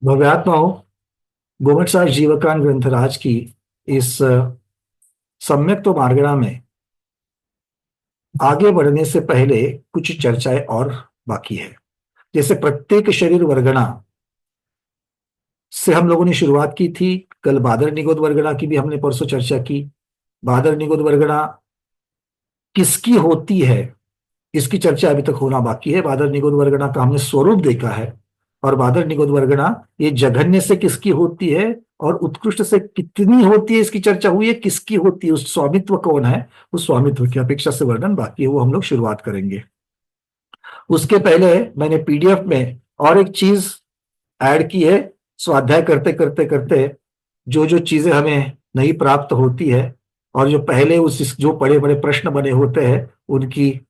भव्यात्माओं, गोमटसार जीवकान ग्रंथराज की इस सम्यक तो मार्गणा में आगे बढ़ने से पहले कुछ चर्चाएं और बाकी है। जैसे प्रत्येक शरीर वर्गणा से हम लोगों ने शुरुआत की थी। कल बादर निगोद वर्गणा की भी हमने परसों चर्चा की। बादर निगोद वर्गणा किसकी होती है, इसकी चर्चा अभी तक होना बाकी है। बादर निगोद वर्गणा का हमने स्वरूप देखा है। और बादर निगोद वर्गणा ये जघन्य से किसकी होती है और उत्कृष्ट से कितनी होती है, इसकी चर्चा हुई है। किसकी होती है, उस स्वामित्व कौन है, उस स्वामित्व की अपेक्षा से वर्णन बाकी है, वो हम लोग शुरुआत करेंगे। उसके पहले मैंने पीडीएफ में और एक चीज ऐड की है। स्वाध्याय करते करते करते जो जो चीजें हमें नहीं प्राप्त होती है और जो पहले उस जो बड़े बड़े प्रश्न बने होते हैं उनकी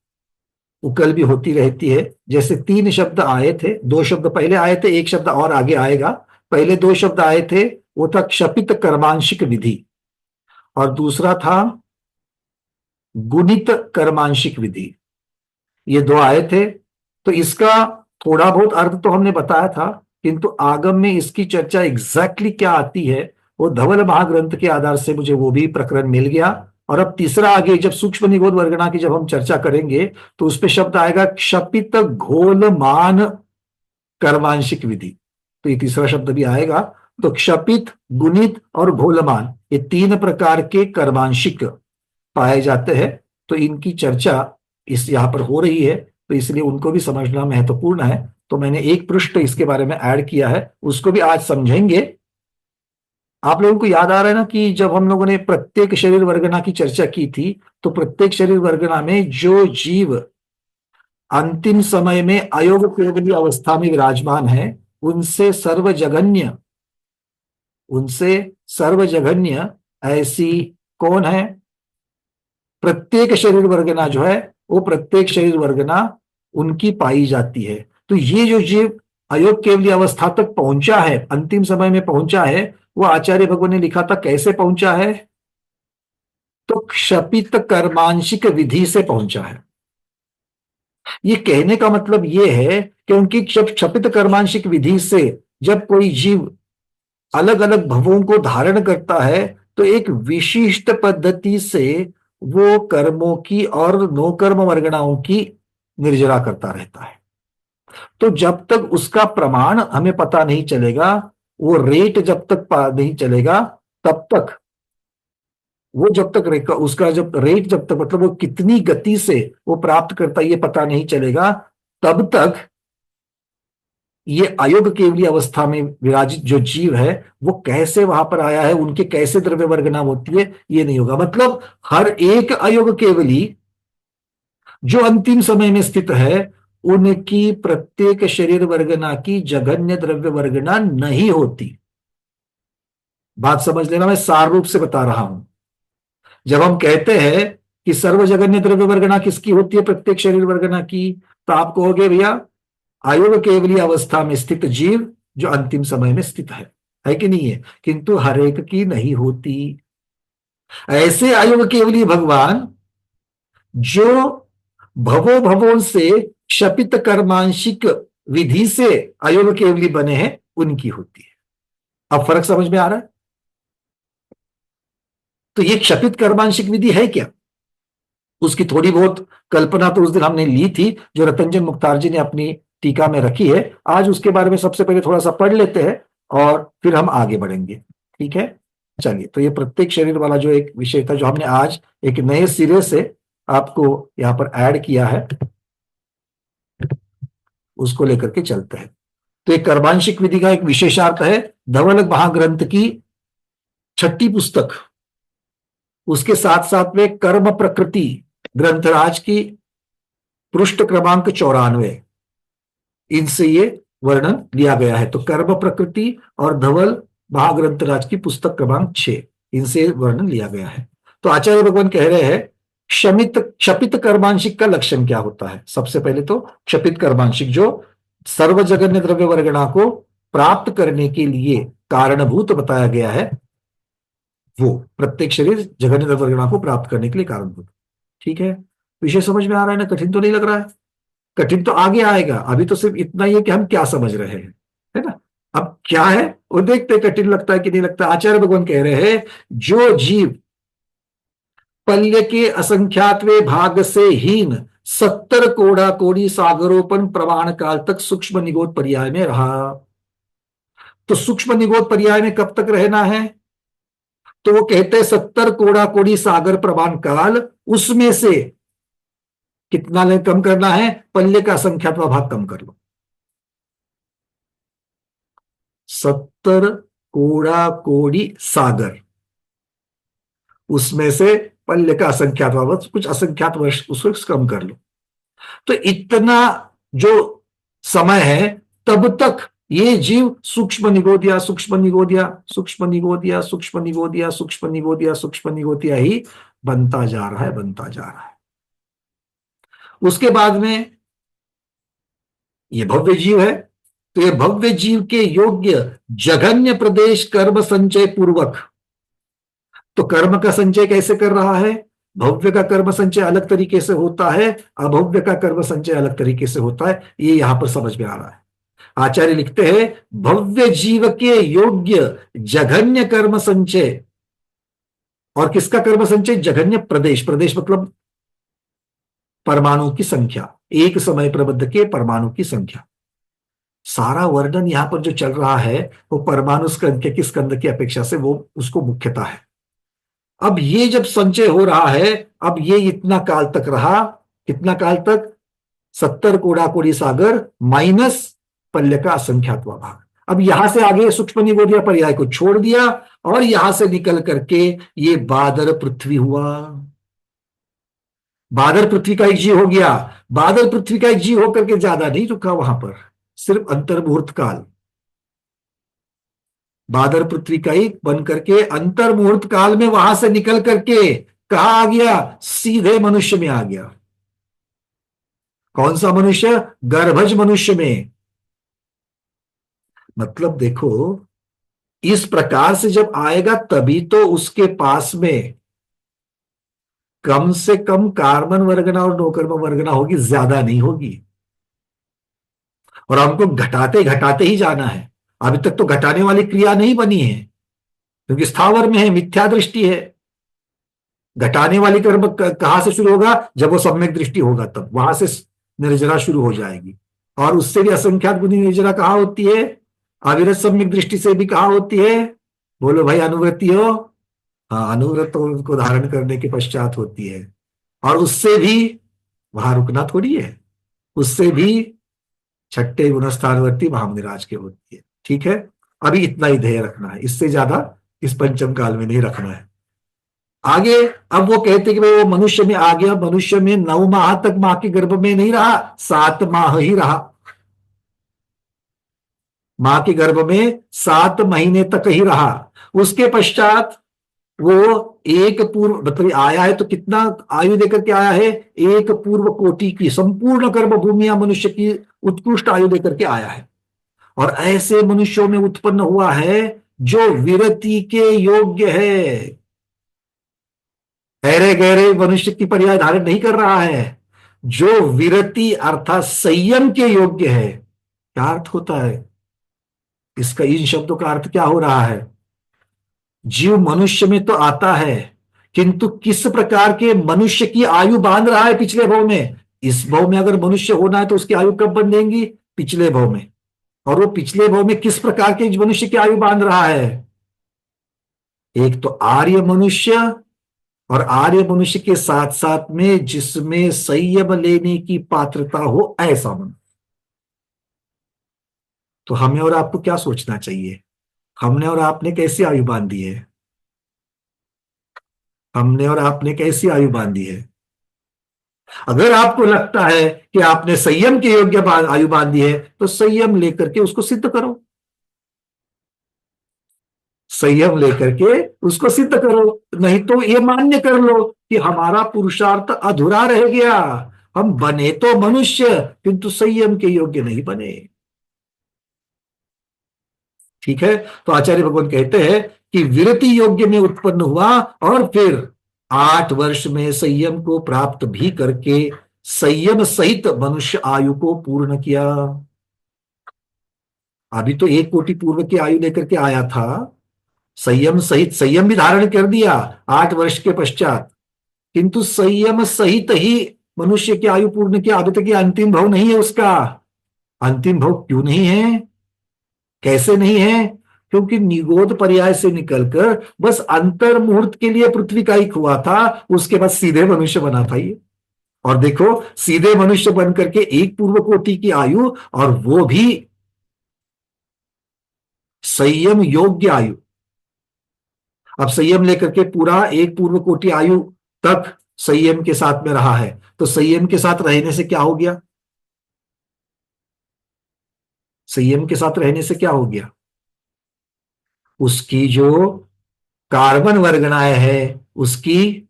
उकल भी होती रहती है। जैसे 3 शब्द आए थे, 2 शब्द पहले आए थे, एक शब्द और आगे आएगा। पहले 2 शब्द आए थे, वो था क्षपित कर्मांशिक विधि और दूसरा था गुणित कर्मांशिक विधि। ये 2 आए थे। तो इसका थोड़ा बहुत अर्थ तो हमने बताया था, किंतु आगम में इसकी चर्चा एग्जैक्टली क्या आती है वो धवल महाग्रंथ के आधार से मुझे वो भी प्रकरण मिल गया। और अब तीसरा आगे जब सूक्ष्म निगोद वर्गणा की जब हम चर्चा करेंगे तो उस पे शब्द आएगा क्षपित घोलमान कर्मांशिक विधि। तो ये तीसरा शब्द भी आएगा। तो क्षपित, गुणित और घोलमान ये 3 प्रकार के कर्मांशिक पाए जाते हैं। तो इनकी चर्चा इस यहां पर हो रही है, तो इसलिए उनको भी समझना महत्वपूर्ण है। तो मैंने एक पृष्ठ इसके बारे में ऐड किया है, उसको भी आज समझेंगे। आप लोगों को याद आ रहा है ना कि जब हम लोगों ने प्रत्येक शरीर वर्गना की चर्चा की थी, तो प्रत्येक शरीर वर्गना में जो जीव अंतिम समय में अयोग केवली अवस्था में विराजमान है, उनसे सर्वजघन्य उनसे सर्वजघन्य ऐसी कौन है? प्रत्येक शरीर वर्गना जो है वो प्रत्येक शरीर वर्गना उनकी पाई जाती है। तो ये जो जीव अयोग केवली अवस्था तक पहुंचा है, अंतिम समय में पहुंचा है, वो आचार्य भगवान ने लिखा था कैसे पहुंचा है? तो क्षपित कर्मांशिक विधि से पहुंचा है। ये कहने का मतलब ये है कि उनकी क्षपित कर्मांशिक विधि से जब कोई जीव अलग अलग भवों को धारण करता है तो एक विशिष्ट पद्धति से वो कर्मों की और नो कर्म वर्गणाओं की निर्जरा करता रहता है। तो जब तक उसका प्रमाण हमें पता नहीं चलेगा, वो रेट जब तक नहीं चलेगा, तब तक वो जब तक उसका जब रेट जब तक मतलब वो कितनी गति से वो प्राप्त करता है ये पता नहीं चलेगा, तब तक ये अयोग केवली अवस्था में विराजित जो जीव है वो कैसे वहां पर आया है, उनके कैसे द्रव्य वर्गना होती है, ये नहीं होगा। मतलब हर एक अयोग केवली जो अंतिम समय में स्थित है उनकी प्रत्येक शरीर वर्गना की जघन्य द्रव्य वर्गना नहीं होती। बात समझ लेना, मैं सार रूप से बता रहा हूं। जब हम कहते हैं कि सर्वजघन्य द्रव्य वर्गना किसकी होती है, प्रत्येक शरीर वर्गना की, तो आप कहोगे भैया अयोग केवली अवस्था में स्थित जीव जो अंतिम समय में स्थित है कि नहीं है? किंतु हर एक की नहीं होती। ऐसे अयोग केवली भगवान जो भवो भवों से क्षपित कर्मांशिक विधि से अयोग केवली बने हैं उनकी होती है। अब फर्क समझ में आ रहा है? तो ये क्षपित कर्मांशिक विधि है क्या, उसकी थोड़ी बहुत कल्पना तो उस दिन हमने ली थी जो रतंजन मुख्तार जी ने अपनी टीका में रखी है। आज उसके बारे में सबसे पहले थोड़ा सा पढ़ लेते हैं और फिर हम आगे बढ़ेंगे। ठीक है, चलिए। तो ये प्रत्येक शरीर वाला जो एक विषय था जो हमने आज एक नए सिरे से आपको यहां पर ऐड किया है, उसको लेकर के चलते हैं। तो एक कर्मांशिक विधि का एक विशेषार्थ है धवल महाग्रंथ की 6ठी पुस्तक, उसके साथ साथ में कर्म प्रकृति ग्रंथराज की पृष्ठ क्रमांक 94, इनसे ये वर्णन लिया गया है। तो कर्म प्रकृति और धवल महाग्रंथराज की पुस्तक क्रमांक 6, इनसे वर्णन लिया गया है। तो आचार्य भगवान कह रहे हैं क्षपित कर्मांशिक का लक्षण क्या होता है। सबसे पहले तो क्षपित कर्मांशिक जो सर्वजघन्य द्रव्य वर्गणा को प्राप्त करने के लिए कारणभूत बताया गया है, वो प्रत्येक शरीर जघन्य द्रव्य वर्गणा को प्राप्त करने के लिए कारणभूत। ठीक है, विषय समझ में आ रहा है ना? कठिन तो नहीं लग रहा है? कठिन तो आगे आएगा, अभी तो सिर्फ इतना ही है कि हम क्या समझ रहे हैं, है ना? अब क्या है वो देखते, कठिन लगता है कि नहीं लगता। आचार्य भगवान कह रहे हैं जो जीव पल्य के असंख्यातवे भाग से हीन 70 कोड़ा कोड़ी सागरोपन प्रमाण काल तक सूक्ष्म निगोद पर्याय में रहा। तो सूक्ष्म निगोद पर्याय में कब तक रहना है? तो वो कहते हैं 70 कोड़ा कोड़ी सागर प्रमाण काल, उसमें से कितना कम करना है? पल्ले का असंख्यात्वा भाग कम कर लो। 70 कोड़ा कोड़ी सागर, उसमें से पल्ले का असंख्यात्वा वर्ष, कुछ असंख्यात वर्ष उसको कम कर लो। तो इतना जो समय है तब तक ये जीव सूक्ष्म निगोदिया सूक्ष्म निगोदिया सूक्ष्म निगोदिया सूक्ष्म निगोदिया सूक्ष्म निगोदिया सूक्ष्म निगोदिया ही बनता जा रहा है, बनता जा रहा है। उसके बाद में ये भव्य जीव है, तो ये भव्य जीव के योग्य जघन्य प्रदेश कर्म संचय पूर्वक, तो कर्म का संचय कैसे कर रहा है? भव्य का कर्म संचय अलग तरीके से होता है, अभव्य का कर्म संचय अलग तरीके से होता है, ये यहां पर समझ में आ रहा है। आचार्य लिखते हैं भव्य जीव के योग्य जघन्य कर्म संचय, और किसका कर्म संचय? जघन्य प्रदेश, प्रदेश मतलब परमाणु की संख्या, एक समय प्रबद्ध के परमाणु की संख्या। सारा वर्णन यहां पर जो चल रहा है वो परमाणु स्कंद के स्कंद की अपेक्षा से वो उसको मुख्यता है। अब ये जब संचय हो रहा है, अब ये इतना काल तक रहा, कितना काल तक? 70 कोड़ा कोड़ी सागर माइनस पल्य का असंख्यात्वा भाग। अब यहां से आगे सूक्ष्म निगोदिया पर्याय को छोड़ दिया और यहां से निकल करके ये बादर पृथ्वी हुआ। बादर पृथ्वी का एक जीव हो गया। बादल पृथ्वी का एक जीव होकर के ज्यादा नहीं रुका वहां पर, सिर्फ अंतर्मुहूर्त काल। बादर पृथ्वी का एक बन करके अंतर्मुहूर्त काल में वहां से निकल करके कहा आ गया? सीधे मनुष्य में आ गया। कौन सा मनुष्य? गर्भज मनुष्य में। मतलब देखो, इस प्रकार से जब आएगा तभी तो उसके पास में कम से कम कार्बन वर्गना और नो कार्बन वर्गना होगी, ज्यादा नहीं होगी। और हमको घटाते घटाते ही जाना है। अभी तक तो घटाने वाली क्रिया नहीं बनी है, क्योंकि स्थावर में है, मिथ्या दृष्टि है। घटाने वाली कर्म कहां से शुरू होगा? जब वो सम्यक दृष्टि होगा, तब वहां से निर्जरा शुरू हो जाएगी। और उससे भी असंख्यात गुनी निर्जरा कहां होती है? अविरत सम्यक दृष्टि से भी कहां होती है? बोलो भाई, अनुवृत्ति हो? हाँ, अनुव्रत तो उनको धारण करने के पश्चात होती है। और उससे भी वहां रुकना थोड़ी है, उससे भी छठे गुणस्थानवर्ती महामनिराज के होती है। ठीक है, अभी इतना ही ध्येय रखना है, इससे ज्यादा इस पंचम काल में नहीं रखना है। आगे अब वो कहते कि भाई वो मनुष्य में आ गया, मनुष्य में 9 माह तक मां के गर्भ में नहीं रहा, 7 माह ही रहा। मां के गर्भ में 7 महीने तक ही रहा। उसके पश्चात वो एक पूर्व मतलब आया है, तो कितना आयु देकर के आया है? एक पूर्व कोटि की संपूर्ण कर्म भूमिया मनुष्य की उत्कृष्ट आयु देकर के आया है। और ऐसे मनुष्यों में उत्पन्न हुआ है जो विरति के योग्य है। गहरे गहरे मनुष्य की पर्याय धारण नहीं कर रहा है, जो विरति अर्थात संयम के योग्य है। क्या अर्थ होता है इसका? इन शब्दों का अर्थ क्या हो रहा है? जीव मनुष्य में तो आता है, किंतु किस प्रकार के मनुष्य की आयु बांध रहा है पिछले भाव में? इस भाव में अगर मनुष्य होना है तो उसकी आयु कब बंधेंगी? पिछले भाव में। और वो पिछले भाव में किस प्रकार के मनुष्य की आयु बांध रहा है? एक तो आर्य मनुष्य, और आर्य मनुष्य के साथ साथ में जिसमें संयम लेने की पात्रता हो, ऐसा मनुष्य। तो हमें और आपको क्या सोचना चाहिए? हमने और आपने कैसी आयु बांधी है? हमने और आपने कैसी आयु बांधी है? अगर आपको लगता है कि आपने संयम के योग्य आयु बांधी है, तो संयम लेकर के उसको सिद्ध करो। संयम लेकर के उसको सिद्ध करो, नहीं तो ये मान्य कर लो कि हमारा पुरुषार्थ अधूरा रह गया। हम बने तो मनुष्य, किंतु संयम के योग्य नहीं बने। ठीक है, तो आचार्य भगवान कहते हैं कि विरति योग्य में उत्पन्न हुआ, और फिर 8 वर्ष में संयम को प्राप्त भी करके संयम सहित मनुष्य आयु को पूर्ण किया। अभी तो 1 कोटि पूर्व की आयु लेकर के आया था, संयम सहित, संयम भी धारण कर दिया 8 वर्ष के पश्चात, किंतु संयम सहित ही मनुष्य की आयु पूर्ण की, अभी तक ये अंतिम भव नहीं है उसका। अंतिम भव क्यों नहीं है, कैसे नहीं है? क्योंकि निगोद पर्याय से निकलकर बस अंतर मुहूर्त के लिए पृथ्वी का ही हुआ था, उसके बाद सीधे मनुष्य बना था ये। और देखो, सीधे मनुष्य बन करके 1 पूर्व कोटि की आयु, और वो भी संयम योग्य आयु। अब संयम लेकर के पूरा 1 पूर्व कोटि आयु तक संयम के साथ में रहा है, तो संयम के साथ रहने से क्या हो गया? संयम के साथ रहने से क्या हो गया? उसकी जो कार्बन वर्गणाएं है, उसकी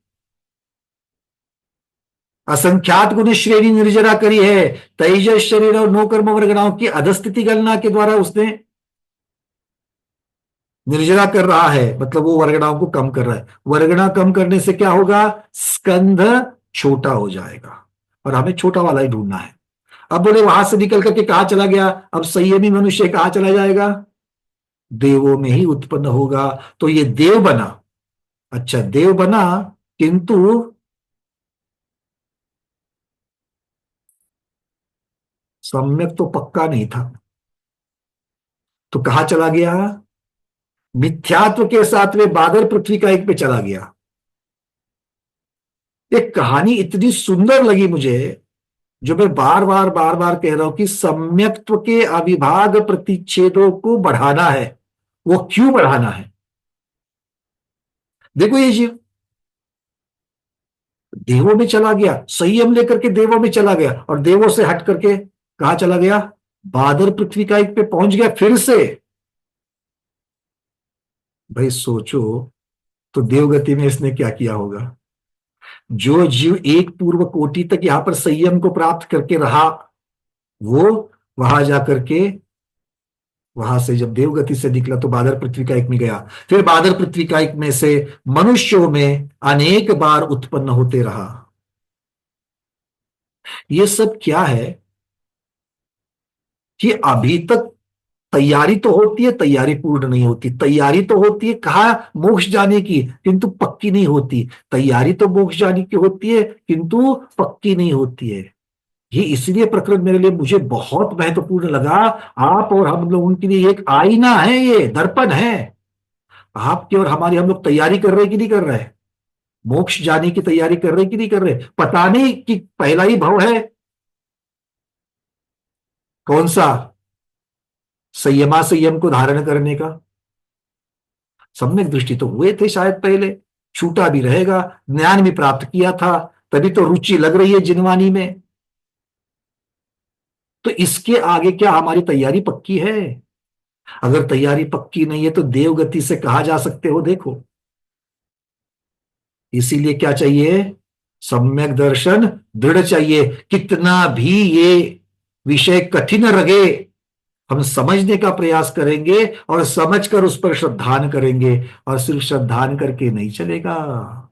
असंख्यात गुण श्रेणी निर्जरा करी है। तेजस शरीर और नौ कर्म वर्गणाओं की अधस्थिति गणना के द्वारा उसने निर्जरा कर रहा है, मतलब वो वर्गणाओं को कम कर रहा है। वर्गणा कम करने से क्या होगा? स्कंध छोटा हो जाएगा, और हमें छोटा वाला ही ढूंढना है। अब बोले वहां से निकल करके कहा चला गया, अब संयमी मनुष्य कहां चला जाएगा? देवों में ही उत्पन्न होगा। तो ये देव बना, अच्छा देव बना, किंतु सम्यक तो पक्का नहीं था, तो कहां चला गया? मिथ्यात्व के साथ में बादल पृथ्वी का एक पे चला गया। एक कहानी इतनी सुंदर लगी मुझे, जो मैं बार बार कह रहा हूं कि सम्यक्त्व के अविभाग प्रतिच्छेदों को बढ़ाना है। वो क्यों बढ़ाना है? देखो ये जीव देवों में चला गया, संयम लेकर के देवों में चला गया, और देवों से हट करके कहा चला गया? बादल पृथ्वी का एक पे पहुंच गया फिर से। भाई सोचो, तो देवगति में इसने क्या किया होगा? जो जीव 1 पूर्व कोटि तक यहां पर संयम को प्राप्त करके रहा, वो वहां जाकर के, वहां से जब देवगति से निकला तो बादल पृथ्वी का एक में गया, फिर बादल पृथ्वी का एक में से मनुष्यों में अनेक बार उत्पन्न होते रहा। ये सब क्या है कि अभी तक तैयारी तो होती है, तैयारी पूर्ण नहीं होती। तैयारी तो होती है कहा? मोक्ष जाने की, किंतु पक्की नहीं होती। तैयारी तो मोक्ष जाने की होती है, किंतु पक्की नहीं होती है। ये इसलिए प्रकरण मेरे लिए मुझे बहुत महत्वपूर्ण लगा। आप और हम लोगों के लिए एक आईना है, ये दर्पण है। आपकी और हमारी, हम लोग तैयारी कर रहे हैं कि नहीं कर रहे हैं? मोक्ष जाने की तैयारी कर रहे हैं कि नहीं कर रहे? पता नहीं कि पहला ही भव है कौन सा, संयमा संयम को धारण करने का। सम्यक दृष्टि तो हुए थे शायद पहले, छूटा भी रहेगा, ज्ञान भी प्राप्त किया था, तभी तो रुचि लग रही है जिनवानी में। तो इसके आगे क्या हमारी तैयारी पक्की है? अगर तैयारी पक्की नहीं है तो देवगति से कहा जा सकते हो? देखो, इसीलिए क्या चाहिए? सम्यक दर्शन दृढ़ चाहिए। कितना भी ये विषय कठिन लगे, हम समझने का प्रयास करेंगे और समझकर उस पर श्रद्धान करेंगे। और सिर्फ श्रद्धान करके नहीं चलेगा,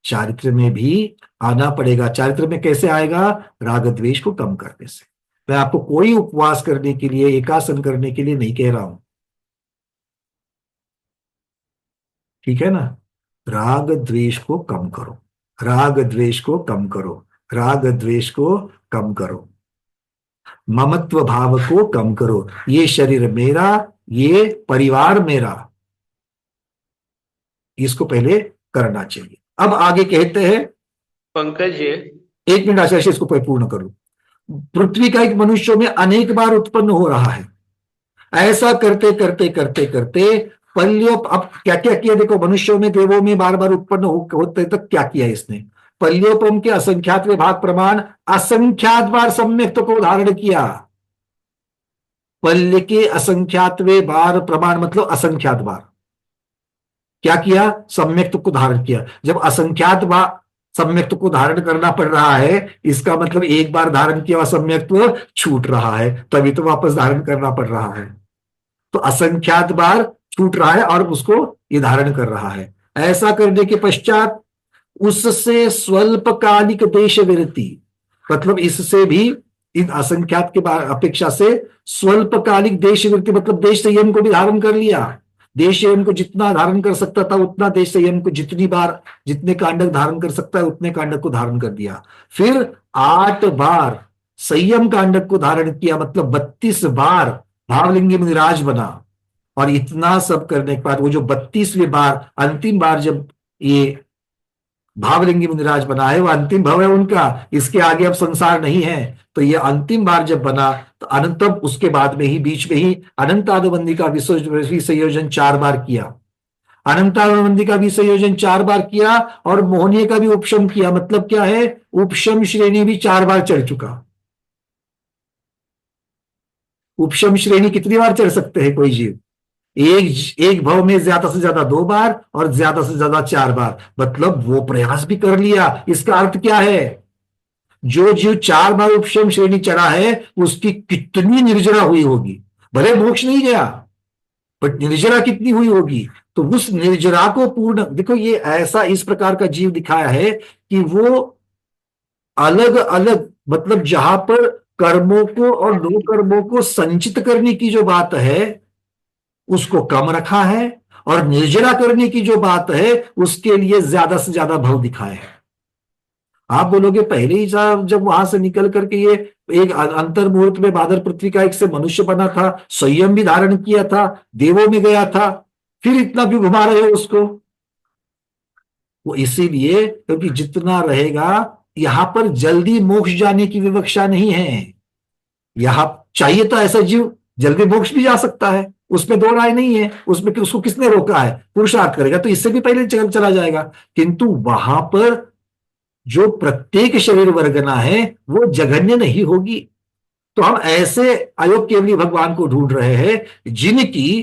चारित्र में भी आना पड़ेगा। चारित्र में कैसे आएगा? राग द्वेष को कम करने से। मैं आपको कोई उपवास करने के लिए, एकासन करने के लिए नहीं कह रहा हूं, ठीक है ना? राग द्वेष को कम करो, राग द्वेष को कम करो, राग द्वेष को कम करो, ममत्व भाव को कम करो। ये शरीर मेरा, ये परिवार मेरा, इसको पहले करना चाहिए। अब आगे कहते हैं, पंकज जी, 1 मिनट आचार्य, इसको पूर्ण करूं। पृथ्वी का एक मनुष्यों में अनेक बार उत्पन्न हो रहा है। ऐसा करते करते करते करते पल्यों, अब क्या क्या किया देखो, मनुष्यों में देवों में बार बार उत्पन्न होते तक क्या किया इसने? पल्योपम के असंख्यात विभाग प्रमाण असंख्यात बार सम्यक्त को धारण किया। पल्य के असंख्यातवे बार प्रमाण मतलब असंख्यात बार क्या किया? सम्यक्त को धारण किया। जब असंख्यात बार सम्यक्त को धारण करना पड़ रहा है, इसका मतलब एक बार धारण किया सम्यक्त्व छूट रहा है, तभी तो वापस धारण करना पड़ रहा है। तो असंख्यात बार छूट रहा है और उसको ये धारण कर रहा है। ऐसा करने के पश्चात उससे स्वल्पकालिक देश विरति, मतलब इससे भी इन असंख्यात के अपेक्षा से स्वल्पकालिक देश वृत्ति, मतलब देश संयम को भी धारण कर लिया। देश संयम को जितना धारण कर सकता था उतना देश संयम को, जितनी बार जितने कांडक धारण कर सकता है उतने कांडक को धारण कर दिया। फिर 8 बार संयम कांडक को धारण किया, मतलब 32 बार भावलिंगी मुनिराज बना। और इतना सब करने के बाद वो जो 32वें बार, अंतिम बार जब ये भावलिंगी मुनिराज बना है, वो अंतिम भव है उनका, इसके आगे अब संसार नहीं है। तो ये अंतिम बार जब बना तो अनंत, उसके बाद में ही बीच में ही अनंतानुबंधी का विसंयोजन 4 बार किया। अनंतानुबंधी का विसंयोजन 4 बार किया और मोहनीय का भी उपशम किया। मतलब क्या है, उपशम श्रेणी भी 4 बार चढ़ चुका। उपशम श्रेणी कितनी बार चढ़ सकते हैं कोई जीव? एक भव में ज्यादा से ज्यादा 2 बार और ज्यादा से ज्यादा 4 बार, मतलब वो प्रयास भी कर लिया। इसका अर्थ क्या है, जो जीव 4 बार उपशम श्रेणी चढ़ा है उसकी कितनी निर्जरा हुई होगी। भले मोक्ष नहीं गया, बट निर्जरा कितनी हुई होगी। तो उस निर्जरा को पूर्ण, देखो ये ऐसा इस प्रकार का जीव दिखाया है कि वो अलग अलग, मतलब जहां पर कर्मों को और दो कर्मों को संचित करने की जो बात है उसको कम रखा है, और निर्जरा करने की जो बात है उसके लिए ज्यादा से ज्यादा भव दिखाए है। आप बोलोगे पहले ही जब वहां से निकल करके ये एक अंतर मुहूर्त में बादर पृथ्वी का एक से मनुष्य बना था, संयम भी धारण किया था, देवों में गया था, फिर इतना क्यों घुमा रहे हो उसको? वो इसीलिए क्योंकि जितना रहेगा, यहां पर जल्दी मोक्ष जाने की विवक्षा नहीं है। यहां चाहिए तो ऐसा जीव जल्दी मोक्ष भी जा सकता है, उसमें दो राय नहीं है, उसमें उसको किसने रोका है? पुरुषार्थ करेगा तो इससे भी पहले चला जाएगा। किंतु वहां पर जो प्रत्येक शरीर वर्गना है वो जघन्य नहीं होगी। तो हम ऐसे अयोग केवली भगवान को ढूंढ रहे हैं जिनकी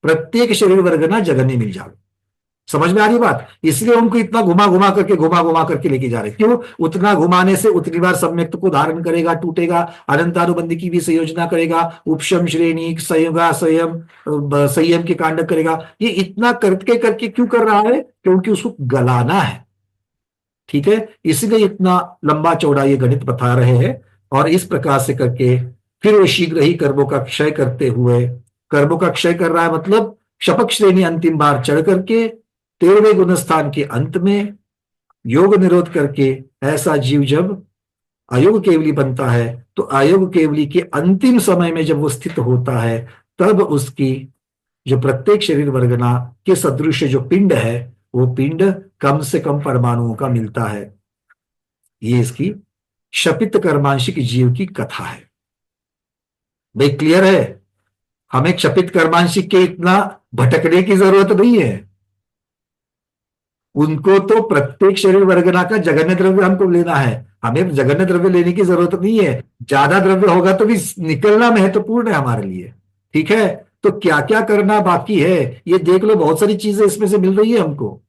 प्रत्येक शरीर वर्गना जघन्य मिल जाए। समझ में आ रही बात? इसलिए उनको इतना घुमा घुमा करके लेके जा रहे। क्यों? उतना घुमाने से उतनी बार सम्यक्त को धारण करेगा, टूटेगा, अनंतानुबंधी की भी संयोजना करेगा, उपशम श्रेणी संयम के कांड करेगा। ये इतना करके करके क्यों कर रहा है? क्योंकि उसको गलाना है। ठीक है, इसलिए इतना लंबा चौड़ा ये गणित बता रहे हैं। और इस प्रकार से करके फिर वो शीघ्र ही कर्मों का क्षय करते हुए, कर्मों का क्षय कर रहा है मतलब शपथ श्रेणी अंतिम बार चढ़ करके 13वें गुणस्थान के अंत में योग निरोध करके, ऐसा जीव जब अयोग केवली बनता है तो अयोग केवली के अंतिम समय में जब वो स्थित होता है, तब उसकी जो प्रत्येक शरीर वर्गना के सदृश जो पिंड है, वो पिंड कम से कम परमाणुओं का मिलता है। ये इसकी शपित कर्मांशिक जीव की कथा है। भाई क्लियर है? हमें क्षपित कर्मांशिक के इतना भटकने की जरूरत नहीं है। उनको तो प्रत्येक शरीर वर्गना का जघन्य द्रव्य हमको लेना है, हमें जघन्य द्रव्य लेने की जरूरत नहीं है। ज्यादा द्रव्य होगा तो भी निकलना महत्वपूर्ण है हमारे लिए। ठीक है, तो क्या क्या करना बाकी है ये देख लो। बहुत सारी चीजें इसमें से मिल रही है हमको।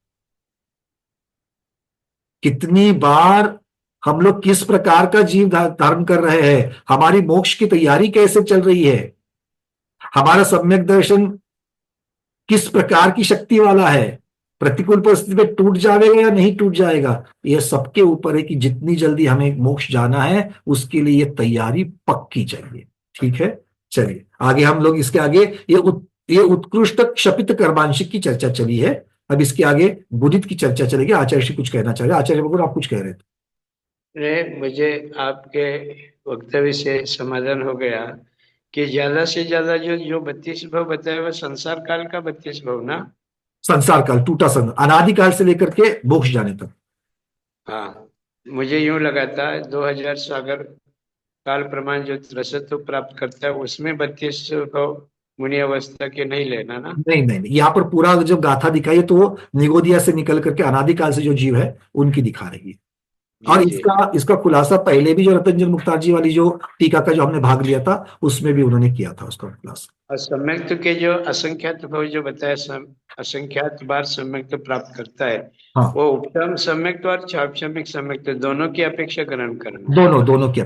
कितनी बार हम लोग किस प्रकार का जीव धारण कर रहे हैं, हमारी मोक्ष की तैयारी कैसे चल रही है, हमारा सम्यक दर्शन किस प्रकार की शक्ति वाला है, प्रतिकूल परिस्थिति में टूट जाएगा या नहीं टूट जाएगा, यह सबके ऊपर है कि जितनी जल्दी हमें मोक्ष जाना है उसके लिए ये तैयारी पक्की चाहिए। ठीक है, चलिए आगे हम लोग इसके आगे ये उत्कृष्ट क्षपित कर्मांशिक की चर्चा चली है। अब इसके आगे गुणित की चर्चा चलेगी। आचार्य जी कुछ कहना चाह रहे? आचार्य बगुर आप कुछ कह रहे थे? मुझे आपके वक्तव्य से समाधान हो गया कि ज्यादा से ज्यादा जो 32 भाव बताया वो संसार काल का 32 भाव ना? संसार काल, टूटा संग, अनादिकाल से लेकर के मोक्ष जाने तक। हाँ, मुझे यूं लगा था 2000 सागर काल प्रमाण जो रसत्व प्राप्त करता है उसमें 32 भाव मुनि अवस्था के नहीं लेना ना? नहीं नहीं नहीं, यहाँ पर पूरा जब गाथा दिखाई है तो वो निगोदिया से निकल करके अनादिकाल से जो जीव है उनकी दिखा रही है। और इसका खुलासा पहले भी जो रतंजन मुक्तार जी वाली जो टीका का जो हमने भाग लिया था उसमें भी उन्होंने किया था उसका खुलासा। और सम्यक्त के जो असंख्यात भाव जो बताया, असंख्यात बार सम्यक्त प्राप्त करता है, हाँ, वो उपशम सम्यक्त और क्षापशमिक सम्यक्त दोनों की अपेक्षा ग्रहण करना। दोनों की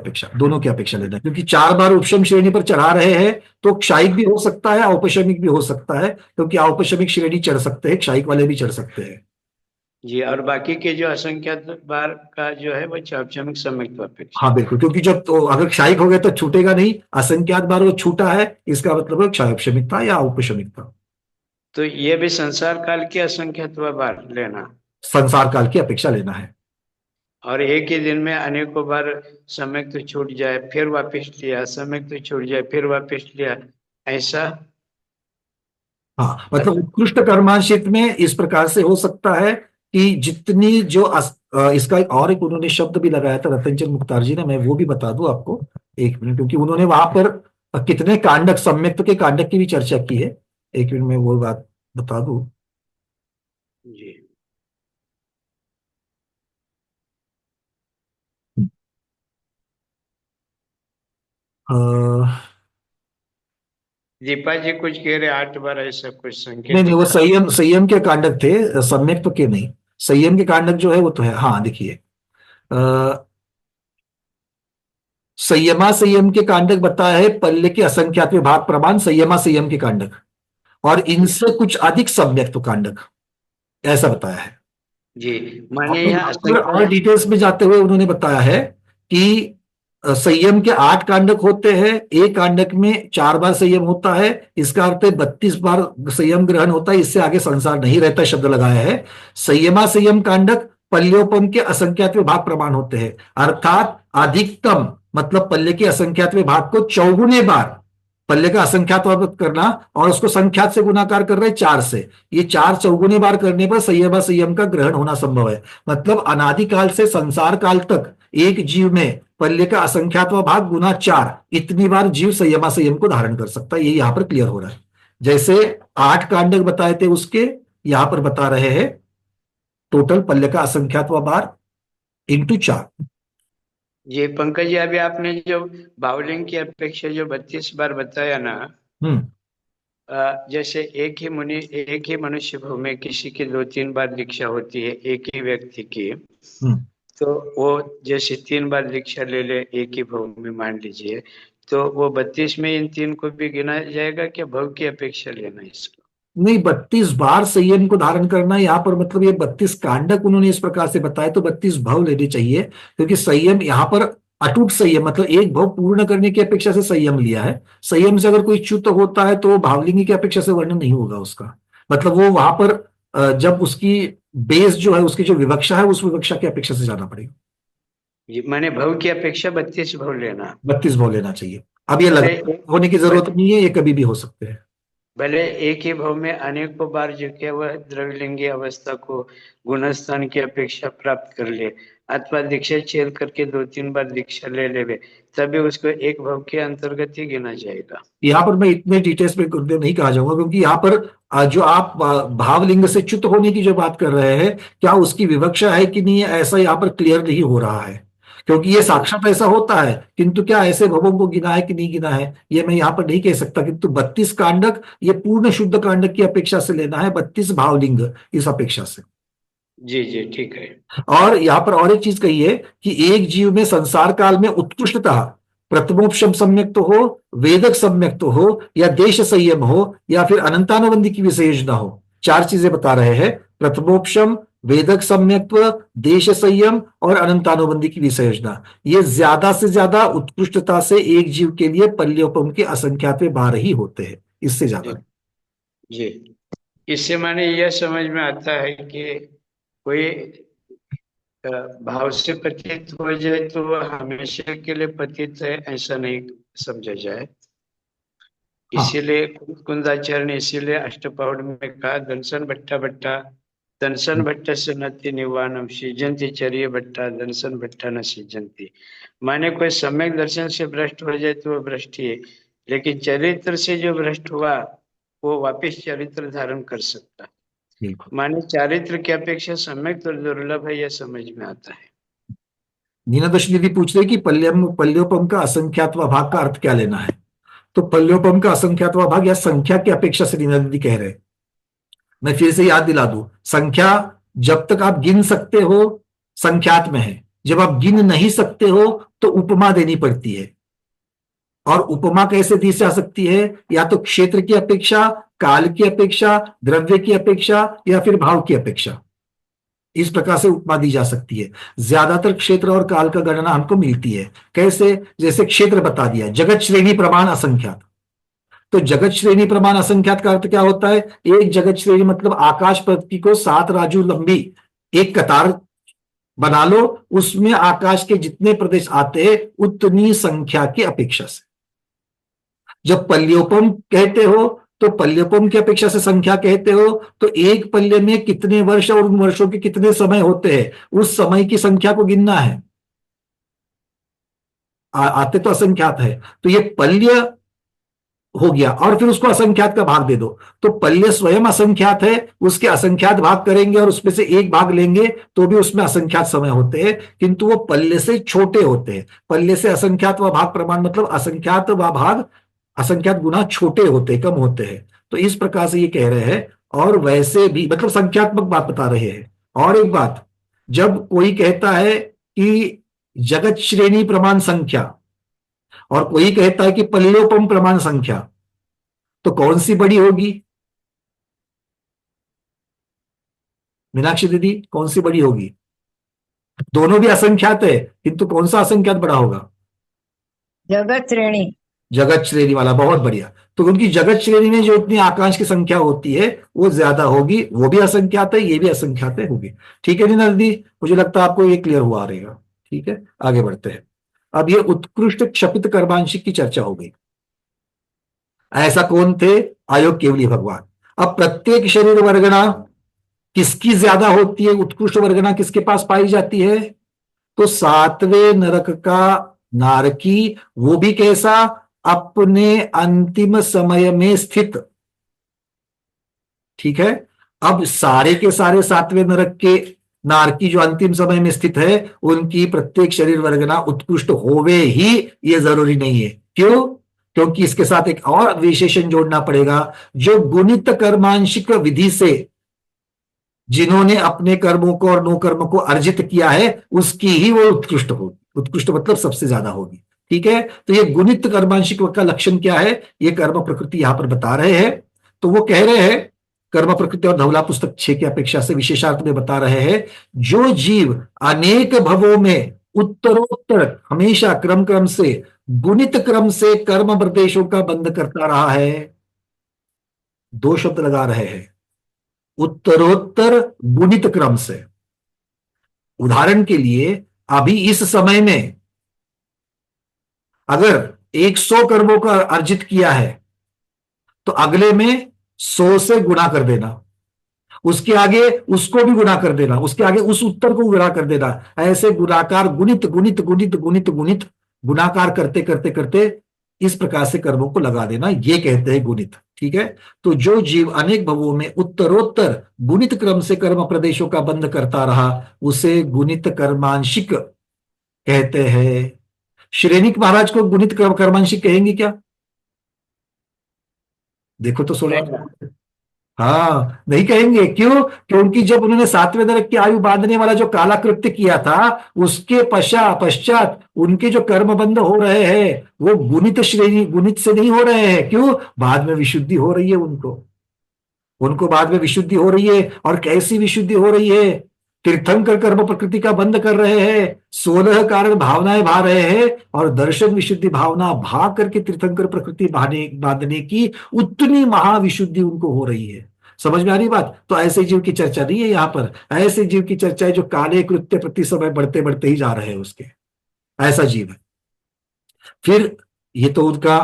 अपेक्षा लेना, क्योंकि 4 बार उपशम श्रेणी पर चढ़ा रहे हैं तो क्षायिक भी हो सकता है, औपशमिक भी हो सकता है, क्योंकि औपशमिक श्रेणी चढ़ सकते हैं, क्षायिक वाले भी चढ़ सकते हैं। जी, और बाकी के जो असंख्यात बार का जो है वो चापचमिक सम्यक्त अपेक्षा। हाँ बिल्कुल, क्योंकि जब तो अगर क्षायिक हो गया तो छूटेगा नहीं, असंख्यात बार वो छूटा है, इसका मतलब है क्षायक्षमिक था या औपशमिक था। तो ये भी संसार काल के असंख्यात बार लेना, संसार काल की अपेक्षा लेना है। और एक ही दिन में अनेकों बार सम्यक तो छूट जाए फिर वापस लिया, सम्यक तो छूट जाए फिर वापस लिया, ऐसा। हाँ मतलब उत्कृष्ट कर्मांशित में इस प्रकार से हो सकता है कि जितनी जो इसका एक और एक उन्होंने शब्द भी लगाया था रतनचंद मुख्तार जी ने, मैं वो भी बता दूं आपको, एक मिनट, क्योंकि उन्होंने वहां पर कितने कांडक, सम्यक्त के कांडक की भी चर्चा की है। एक मिनट में वो बात बता दूं। जी। अ, दीपा जी कुछ कह रहे 8 बार ऐसा कुछ नहीं संकेत नहीं, वो था। संयम संयम के कांडक थे, सम्यक्त के नहीं। संयम के कांडक जो है वो तो है, हाँ देखिए, अ, संयमा संयम के कांडक बताया है पल्ले के असंख्यात विभाग प्रमाण संयमा संयम के कांडक, और जी। इनसे कुछ अधिक सम्यक्त कांडक, ऐसा बताया है। जी, माने और यहाँ यहाँ पर और असंख्य। डिटेल्स में जाते हुए उन्होंने बताया है कि संयम के 8 कांडक होते हैं, एक कांडक में 4 बार संयम होता है, इसका अर्थ है 32 बार संयम ग्रहण होता है, इससे आगे संसार नहीं रहता शब्द लगाया है। संयमा संयम कांडक पल्योपम के असंख्यात विभाग प्रमाण होते हैं, अर्थात अधिकतम मतलब पल्ले के असंख्यात विभाग को 4 गुने बार, पल्ले का असंख्यात करना और उसको संख्यात से गुणाकार कर रहे हैं 4 से, ये 4 चौगुने बार करने पर संयम संयम का ग्रहण होना संभव है। मतलब अनादिकाल से संसार काल तक एक जीव में पल्ले का असंख्यात भाग गुना 4, इतनी बार जीव संयमा संयम को धारण कर सकता है, ये यहां पर क्लियर हो रहा है। जैसे 8 कांडक बताए थे उसके, यहां पर बता रहे हैं टोटल पल्ले का असंख्यात बार इंटू 4। जी पंकज जी, अभी आपने जो बावलिंग की अपेक्षा जो 32 बार बताया ना, हम्म। जैसे एक ही मनुष्य भव में किसी की 2-3 बार दीक्षा होती है एक ही व्यक्ति की, हम्म। तो वो जैसे 3 बार दीक्षा ले ले एक ही भव में मान लीजिए, तो वो 32 में इन 3 को भी गिना जाएगा क्या, भव की अपेक्षा लेना इसको? नहीं, 32 बार संयम को धारण करना यहाँ पर मतलब ये 32 कांडक उन्होंने इस प्रकार से बताए तो 32 भव लेने चाहिए, क्योंकि संयम यहाँ पर अटूट संयम मतलब एक भव पूर्ण करने की अपेक्षा से संयम लिया है। संयम से अगर कोई च्युत होता है तो वो भावलिंगी की अपेक्षा से वर्णन नहीं होगा उसका, मतलब वो वहां पर जब उसकी बेस जो है, उसकी जो विवक्षा है, उस विवक्षा की अपेक्षा से जाना पड़ेगा। ये माने भव की अपेक्षा 32 भव लेना। 32 भव लेना चाहिए। अब ये भले लगातार होने की जरूरत नहीं है, ये कभी भी हो सकते हैं। भले एक ही भव में अनेकों बार जो कि वह द्रव्यलिंगी अवस्था को गुणस्थान की अपेक्षा प्राप्त कर ले, अथवा दीक्षा छेद करके 2-3 बार दीक्षा ले ले, तभी उसको एक भव के अंतर्गत ही गिना जाएगा। यहाँ पर मैं इतने डिटेल्स में नहीं कहा जाऊंगा, क्योंकि यहाँ पर जो आप भावलिंग से च्युत होने की जो बात कर रहे हैं, क्या उसकी विवक्षा है कि नहीं है, ऐसा यहाँ पर क्लियर नहीं हो रहा है। क्योंकि ये जी। साक्षात ऐसा होता है, किंतु क्या ऐसे भवों को गिना है कि नहीं गिना है, ये मैं यहाँ पर नहीं कह सकता। किंतु 32 कांडक ये पूर्ण शुद्ध कांडक की अपेक्षा से लेना है, 32 भावलिंग इस अपेक्षा से। जी जी ठीक है। और यहां पर और एक चीज कही है कि एक जीव में संसार काल में उत्कृष्टता प्रथमोपशम सम्यक तो हो, वेदक सम्यक तो हो, या देश संयम हो, या फिर अनंतानुबंधी की विशेषता हो। 4 चीजें बता रहे हैं, प्रथमोपशम, वेदक सम्यक्त्व, देश संयम और अनंतानुबंधी की विशेषता। ये ज्यादा से ज्यादा उत्कृष्टता से एक जीव के लिए पल्योपम के असंख्यात 12 ही होते हैं, इससे ज्यादा जी नहीं। जी, इससे माने यह समझ में आता है कि कोई अ, भाव से पतित हो जाए तो वह हमेशा के लिए पतित है, ऐसा नहीं समझा जाए। हाँ। इसीलिए कुंदाचार्य ने इसीलिए अष्टपहड़ में कहा, दंसन भट्टा भट्टा दंसन भट्ट से नति निवानम सीजंती चर्य भट्टा दंसन भट्टा न सीजंती। माने कोई सम्यक दर्शन से भ्रष्ट हो जाए तो वह भ्रष्ट ही है, लेकिन चरित्र से जो भ्रष्ट हुआ वो वापिस चरित्र धारण कर सकता है। बिल्कुल। माने चारित्र की अपेक्षा सम्यक तो दुर्लभ है, यह समझ में आता है। नीनादर्श दीदी पूछ रहे कि पल्यम पल्योपम का असंख्यात्वा भाग का अर्थ क्या लेना है। तो पल्योपम का असंख्यातवा भाग या संख्या की अपेक्षा से रीना दीदी कह रहे हैं। मैं फिर से याद दिला दूं, संख्या जब तक आप गिन सकते हो संख्यात में है, जब आप गिन नहीं सकते हो तो उपमा देनी पड़ती है। और उपमा कैसे दी जा सकती है, या तो क्षेत्र की अपेक्षा, काल की अपेक्षा, द्रव्य की अपेक्षा, या फिर भाव की अपेक्षा। इस प्रकार से उपमा दी जा सकती है। ज्यादातर क्षेत्र और काल का गणना हमको मिलती है कैसे, जैसे क्षेत्र बता दिया, जगत श्रेणी प्रमाण असंख्यात। तो जगत श्रेणी प्रमाण असंख्यात का अर्थ क्या होता है? एक जगत श्रेणी मतलब आकाश पृथ्वी को 7 राजू लंबी एक कतार बना लो, उसमें आकाश के जितने प्रदेश आते हैं उतनी संख्या की अपेक्षा से। जब पल्योपम कहते हो तो पल्योपम की अपेक्षा से संख्या कहते हो, तो एक पल्ले में कितने वर्ष और उन वर्षों के कितने समय होते हैं, उस समय की संख्या को गिनना है। आते तो असंख्यात है, तो ये पल्य हो गया, और फिर उसको असंख्यात का भाग दे दो। तो पल्य स्वयं असंख्यात है, उसके असंख्यात भाग करेंगे और उसमें से एक भाग लेंगे तो भी उसमें असंख्यात समय होते हैं, किंतु वो पल्य से छोटे होते हैं। पल्य से असंख्यात व भाग प्रमाण मतलब असंख्यात व भाग असंख्यात गुना छोटे होते, कम होते हैं। तो इस प्रकार से ये कह रहे हैं। और वैसे भी मतलब संख्यात्मक बात बता रहे हैं। और एक बात, जब कोई कहता है कि जगत श्रेणी प्रमाण संख्या और कोई कहता है कि पल्योपम प्रमाण संख्या, तो कौन सी बड़ी होगी? मीनाक्षी दीदी, कौन सी बड़ी होगी? दोनों भी असंख्यात है, किंतु कौन सा असंख्यात बड़ा होगा? जगत श्रेणी। जगत श्रेणी वाला, बहुत बढ़िया। तो उनकी जगत श्रेणी में जो इतनी आकाश की संख्या होती है वो ज्यादा होगी, वो भी असंख्यात है, ये भी असंख्यात है होगी। ठीक है नीना दीदी, मुझे लगता है आपको ये क्लियर हुआ रहेगा। ठीक है, आगे बढ़ते हैं। अब ये उत्कृष्ट क्षपित कर्मांशिक की चर्चा हो गई। ऐसा कौन थे? आयोग केवली भगवान। अब प्रत्येक शरीर वर्गना किसकी ज्यादा होती है, उत्कृष्ट वर्गना किसके पास पाई जाती है? तो 7वें नरक का नारकी, वो भी कैसा? अपने अंतिम समय में स्थित। ठीक है, अब सारे के सारे 7वें नरक के नारकी जो अंतिम समय में स्थित है, उनकी प्रत्येक शरीर वर्गना उत्कृष्ट होवे ही ये जरूरी नहीं है। क्यों? क्योंकि इसके साथ एक और विशेषण जोड़ना पड़ेगा, जो गुणित कर्मांशिक विधि से जिन्होंने अपने कर्मों को और नो कर्म को अर्जित किया है, उसकी ही वो उत्कृष्ट होगी। उत्कृष्ट मतलब सबसे ज्यादा होगी। ठीक है, तो ये गुणित कर्मांशिक का लक्षण क्या है, ये कर्म प्रकृति यहां पर बता रहे हैं। तो वो कह रहे हैं, कर्म प्रकृति और धवला पुस्तक 6 की अपेक्षा से विशेषार्थ में बता रहे हैं, जो जीव अनेक भवों में उत्तरोत्तर हमेशा क्रम क्रम से गुणित क्रम से कर्म प्रदेशों का बंध करता रहा है। 2 शब्द लगा रहे हैं, उत्तरोत्तर गुणित क्रम से। उदाहरण के लिए अभी इस समय में अगर 100 कर्मों का अर्जित किया है, तो अगले में 100 से गुणा कर देना, उसके आगे उसको भी गुणा कर देना, उसके आगे उस उत्तर को गुणा कर देना। ऐसे गुणाकार गुणित गुणित गुणित गुणित गुणित गुणाकार करते करते करते इस प्रकार से कर्मों को लगा देना, ये कहते हैं गुणित। ठीक है, तो जो जीव अनेक भवों में उत्तरोत्तर गुणित क्रम से कर्म प्रदेशों का बंध करता रहा, उसे गुणित कर्मांशिक कहते हैं। श्रेणिक महाराज को गुणित कर्मांशिक कहेंगे क्या? देखो तो सोलह। हाँ, नहीं कहेंगे। क्यों? क्योंकि जब उन्होंने 7वें नरक की आयु बांधने वाला जो काला कृत्य किया था, उसके पश्चात उनके जो कर्म बंध हो रहे हैं वो गुणित श्रेणी गुणित से नहीं हो रहे हैं। क्यों? बाद में विशुद्धि हो रही है उनको, उनको बाद में विशुद्धि हो रही है। और कैसी विशुद्धि हो रही है? तीर्थंकर कर्म प्रकृति का बंध कर रहे हैं, 16 कारण भावनाएं भा रहे हैं, और दर्शन विशुद्धि भावना भा करके तीर्थंकर प्रकृति बांधने की उतनी महाविशुद्धि उनको हो रही है। समझ में आ रही बात? तो ऐसे जीव की चर्चा नहीं है यहां पर। ऐसे जीव की चर्चा है जो काले कृत्य प्रति समय बढ़ते बढ़ते ही जा रहे हैं उसके, ऐसा जीव है। फिर ये तो उनका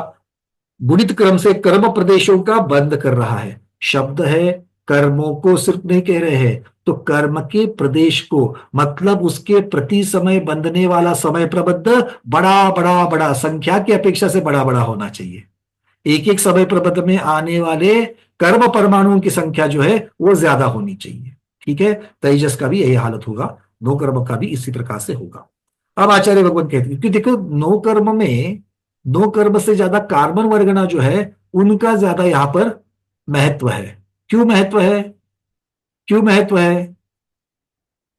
गुणित क्रम से कर्म प्रदेशों का बंद कर रहा है। शब्द है, कर्मों को सिर्फ नहीं कह रहे हैं, तो कर्म के प्रदेश को मतलब उसके प्रति समय बंधने वाला समय प्रबंध बड़ा बड़ा बड़ा, संख्या की अपेक्षा से बड़ा बड़ा होना चाहिए। एक एक समय प्रबंध में आने वाले कर्म परमाणुओं की संख्या जो है वो ज्यादा होनी चाहिए। ठीक है, तेजस का भी यही हालत होगा, नो कर्म का भी इसी प्रकार से होगा। अब आचार्य भगवान कहते हैं कि देखो, नो कर्म में नो कर्म से ज्यादा कार्बन वर्गना जो है उनका ज्यादा यहां पर महत्व है। क्यों महत्व है? क्यों महत्व है?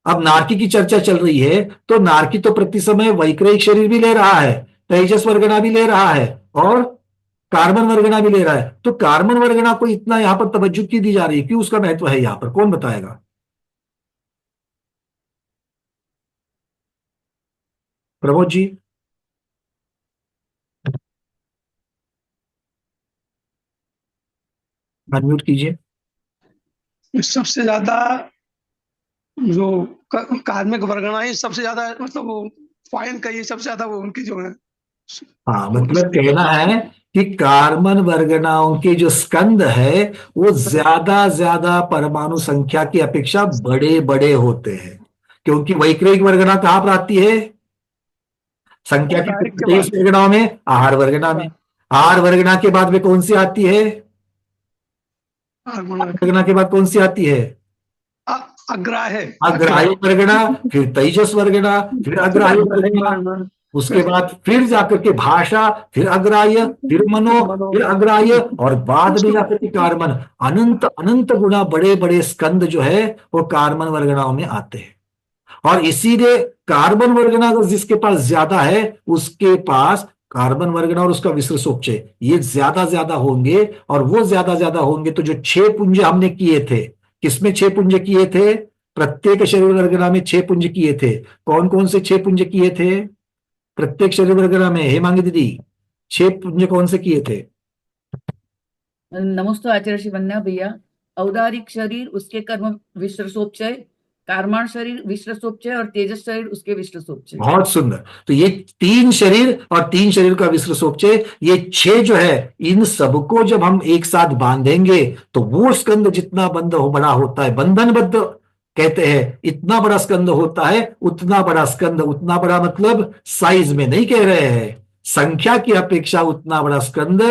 अब नारकी की चर्चा चल रही है, तो नारकी तो प्रति समय वैक्रयिक शरीर भी ले रहा है, तेजस वर्गना भी ले रहा है, और कार्बन वर्गना भी ले रहा है। तो कार्बन वर्गना को इतना यहां पर तवज्जो क्यों दी जा रही है? क्यों उसका महत्व है यहां पर? कौन बताएगा? प्रमोद जी, अनम्यूट कीजिए। सबसे ज्यादा जो कार्मिक वर्गणाएं सबसे ज्यादा मतलब वो पॉइंट कहिए, सबसे ज्यादा वो उनकी जो है हाँ, वो मतलब इसलिए कहना है कि कार्बन वर्गनाओं के जो स्कंद है वो ज्यादा परमाणु संख्या की अपेक्षा बड़े बड़े होते हैं, क्योंकि वैक्रिक वर्गना कहाँ पर आती है? संख्या की औदारिक के 23 बाद वर्गनाओं में, आहार वर्गना में। आहार वर्गना के बाद में कौन सी आती है? आगमन वर्गना के बाद कौन सी आती है? अग्राह्य अग्राह्य वर्गना, फिर तेजस वर्गना, फिर अग्राह्य वर्गना, उसके बाद फिर जाकर के भाषा, फिर अग्राह्य, फिर मनो, फिर अग्राह्य, और बाद में जाकर के कार्बन। अनंत अनंत गुना बड़े बड़े स्कंद जो है वो कार्बन वर्गनाओं में आते हैं। और इसीलिए कार्बन वर्गना अगर जिसके पास ज्यादा है, उसके पास कार्बन वर्गना और उसका विसृसोपचय ये ज्यादा होंगे। और वो ज्यादा होंगे तो जो 6 पुंज हमने किए थे, किसमें 6 पुंज किए थे? प्रत्येक शरीर वर्गना में 6 पुंज किए थे। कौन कौन से 6 पुंज किए थे प्रत्येक शरीर वर्गना में? हेमांगी दीदी, 6 पुंज कौन से किए थे? नमस्ते आचार्य श्री वन्या भैया। औदारिक शरीर उसके कर्म विश्रसोपचय, कार्माण शरीर विश्रसोपचय और तेजस शरीर उसके विश्रसोपचय। बहुत सुंदर। तो ये 3 शरीर और 3 शरीर का विसृसोपचय, ये 6 जो है, इन सबको जब हम एक साथ बांधेंगे तो वो स्कंद जितना बंद हो बड़ा होता है, बंधनबद्ध कहते हैं, इतना बड़ा स्कंद होता है। उतना बड़ा स्कंद, उतना बड़ा मतलब साइज में नहीं कह रहे हैं, संख्या की अपेक्षा उतना बड़ा स्कंद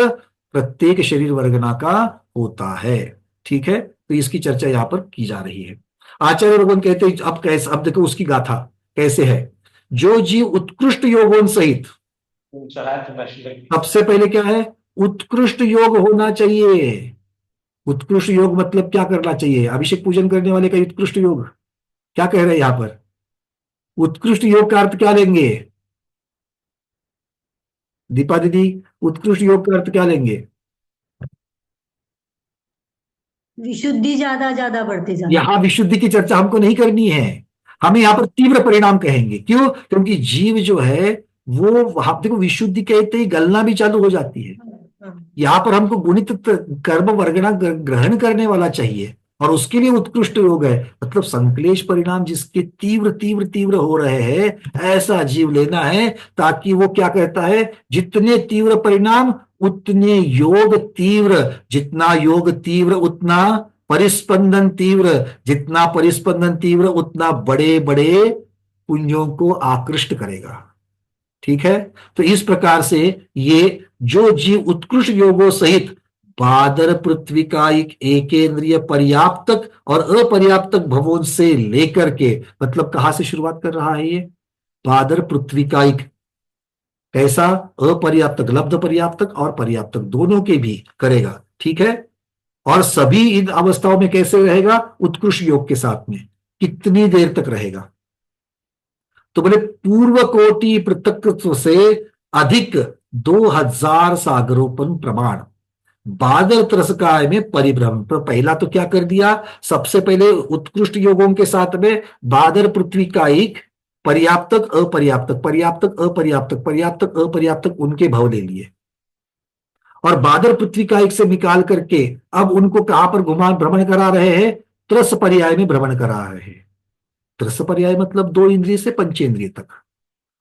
प्रत्येक शरीर वर्गना का होता है। ठीक है, तो इसकी चर्चा यहां पर की जा रही है। आचार्य भगवान कहते हैं, अब कैसे, अब देखो उसकी गाथा कैसे है। जो जीव उत्कृष्ट योगों सहित, सबसे पहले क्या है? उत्कृष्ट योग होना चाहिए। उत्कृष्ट योग मतलब क्या करना चाहिए? अभिषेक पूजन करने वाले का उत्कृष्ट योग क्या कह रहे हैं यहां पर? उत्कृष्ट योग का अर्थ क्या लेंगे दीपा दीदी? उत्कृष्ट योग का अर्थ क्या लेंगे? विशुद्धि ज्यादा ज्यादा बढ़ती जाती। यहां विशुद्धि की चर्चा हमको नहीं करनी है, हमें यहां पर तीव्र परिणाम कहेंगे। क्यों? क्योंकि जीव जो है वो वहां देखो, विशुद्धि कहते ही गलना भी चालू हो जाती है। यहां पर हमको गुणित कर्म वर्गना ग्रहण करने वाला चाहिए, और उसके लिए उत्कृष्ट योग है। मतलब संक्लेश परिणाम जिसके तीव्र तीव्र तीव्र हो रहे हैं, ऐसा जीव लेना है, ताकि वो क्या कहता है, जितने तीव्र परिणाम उतने योग तीव्र, जितना योग तीव्र उतना परिस्पंदन तीव्र, जितना परिस्पंदन तीव्र उतना बड़े बड़े पुंजों को आकृष्ट करेगा। ठीक है, तो इस प्रकार से ये जो जीव उत्कृष्ट योगों सहित बादर पृथ्वी का एक एकेंद्रिय पर्याप्तक और अपर्याप्तक भवों से लेकर के, मतलब कहां से शुरुआत कर रहा है ये? बादर पृथ्वी का एक कैसा? अपर्याप्तक, लब्ध पर्याप्तक और पर्याप्तक दोनों के भी करेगा। ठीक है, और सभी इन अवस्थाओं में कैसे रहेगा? उत्कृष्ट योग के साथ में। कितनी देर तक रहेगा? तो बोले पूर्व कोटि पृथक्त्व से अधिक 2000 सागरोपन प्रमाण बादल त्रसकाय में परिभ्रमण। तो पहला तो क्या कर दिया? सबसे पहले उत्कृष्ट योगों के साथ में बादल पृथ्वी का एक पर्याप्तक अपर्याप्तक, पर्याप्तक अपर्याप्तक, पर्याप्तक अपर्याप्तक उनके भाव ले लिए, और बादल पृथ्वी का एक से निकाल करके अब उनको कहां पर घुमा भ्रमण करा रहे हैं? त्रस पर्याय में भ्रमण करा रहे हैं। त्रस पर्याय मतलब 2 इंद्रिय से पंचेंद्रिय तक।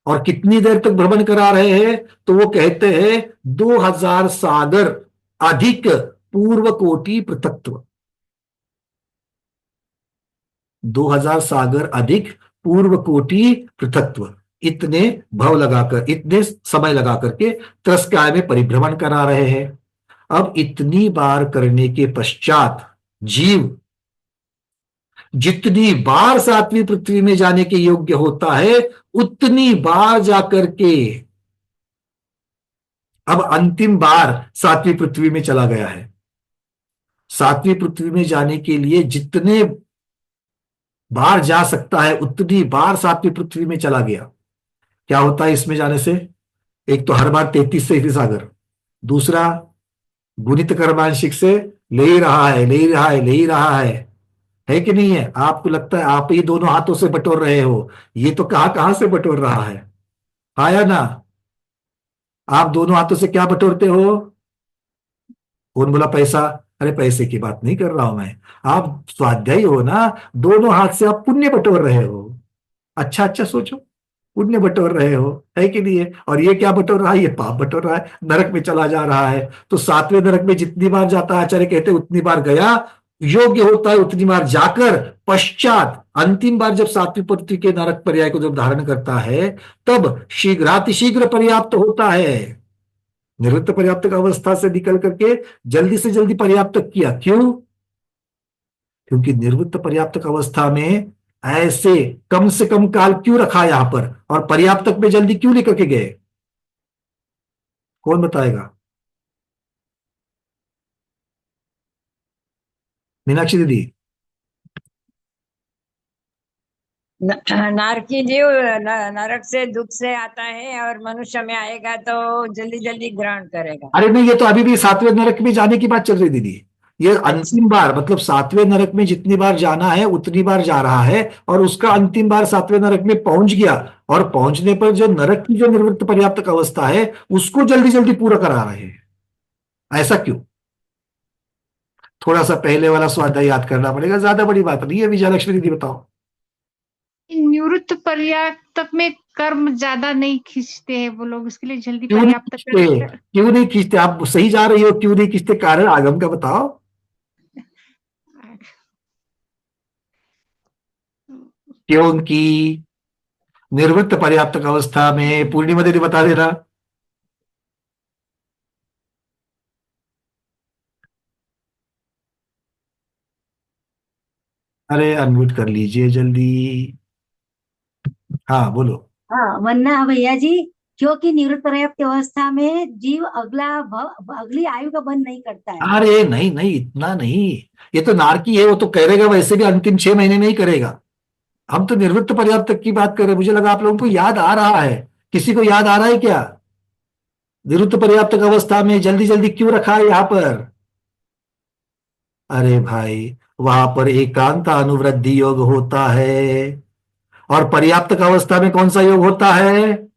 और कितनी देर तक भ्रमण करा रहे हैं? तो वो कहते हैं 2000 सागर अधिक पूर्व कोटि पृथक्त्व। 2000 सागर अधिक पूर्व कोटि पृथक्त्व, इतने भव लगाकर, इतने समय लगा करके त्रस्काय में परिभ्रमण करा रहे हैं। अब इतनी बार करने के पश्चात जीव जितनी बार सातवीं पृथ्वी में जाने के योग्य होता है, उतनी बार जाकर के अब अंतिम बार सातवीं पृथ्वी में चला गया है। सातवीं पृथ्वी में जाने के लिए जितने बार जा सकता है उतनी बार सातवीं पृथ्वी में चला गया। क्या होता है इसमें जाने से? एक तो हर बार 33 से ही सागर, दूसरा गुणित कर्मांशिक से ले ही रहा है, ले ही रहा है, ले ही रहा है कि नहीं है? आपको लगता है आप ही दोनों हाथों से बटोर रहे हो? ये तो कहां कहां से बटोर रहा है। हाँ या ना? आप दोनों हाथों से क्या बटोरते हो? कौन बोला पैसा? अरे पैसे की बात नहीं कर रहा हूं मैं। आप स्वाध्यायी हो ना, दोनों हाथ से आप पुण्य बटोर रहे हो। अच्छा अच्छा सोचो, पुण्य बटोर रहे हो, है कि नहीं है? और ये क्या बटोर रहा है? ये पाप बटोर रहा है, नरक में चला जा रहा है। तो सातवें नरक में जितनी बार जाता है, आचार्य कहते हैं उतनी बार गया, योग्य होता है उतनी बार जाकर, पश्चात अंतिम बार जब सातवीं पृथ्वी के नरक पर्याय को जब धारण करता है, तब शीघ्रातिशीघ्र पर्याप्त होता है। निवृत्त पर्याप्तक अवस्था से निकल करके जल्दी से जल्दी पर्याप्तक किया। क्यों? क्योंकि निवृत्त पर्याप्तक अवस्था में ऐसे कम से कम काल क्यों रखा यहां पर, और पर्याप्तक में जल्दी क्यों लेकर के गए? कौन बताएगा? मीनाक्षी दीदी। नारकी जीव नरक से दुख से आता है और मनुष्य में आएगा तो जल्दी जल्दी ग्रहण करेगा। अरे नहीं, ये तो अभी भी सातवें नरक में जाने की बात चल रही दीदी। ये अच्छा। अंतिम बार, मतलब सातवें नरक में जितनी बार जाना है उतनी बार जा रहा है, और उसका अंतिम बार सातवें नरक में पहुंच गया, और पहुंचने पर जो नरक की जो निवृत्त पर्याप्तक अवस्था है उसको जल्दी जल्दी पूरा करा रहे हैं। ऐसा क्यों? थोड़ा सा पहले वाला स्वाध्याय याद करना पड़ेगा, ज्यादा बड़ी बात नहीं है। विजयलक्ष्मी दीदी बताओ। निवृत्त पर्याप्तक में कर्म ज्यादा नहीं खींचते हैं वो लोग, उसके लिए जल्दी क्यों नहीं पर्याप्तक खींचते? क्यों नहीं खींचते? आप सही जा रही हो, क्यों नहीं खींचते? कारण आगम का बताओ। क्योंकि निवृत्त पर्याप्तक अवस्था में, पूर्णिमा दीदी बता देना। अरे अनम्यूट कर लीजिए जल्दी। हाँ बोलो। हाँ, वरना भैया जी, क्योंकि निवृत्त पर्याप्त अवस्था में जीव अगली आयु का बंध नहीं करता है। अरे नहीं नहीं, इतना नहीं। ये तो नारकी है, वो तो करेगा वैसे भी अंतिम 6 महीने में ही करेगा। हम तो निवृत्त पर्याप्तक की बात कर रहे हैं। मुझे लगा आप लोगों को याद आ रहा है। किसी को याद आ रहा है क्या? निवृत्त पर्याप्तक अवस्था में जल्दी जल्दी क्यों रखा है यहां पर? अरे भाई, वहां पर एकांत अनुवृद्धि योग होता है, और पर्याप्तक अवस्था में कौन सा योग होता है?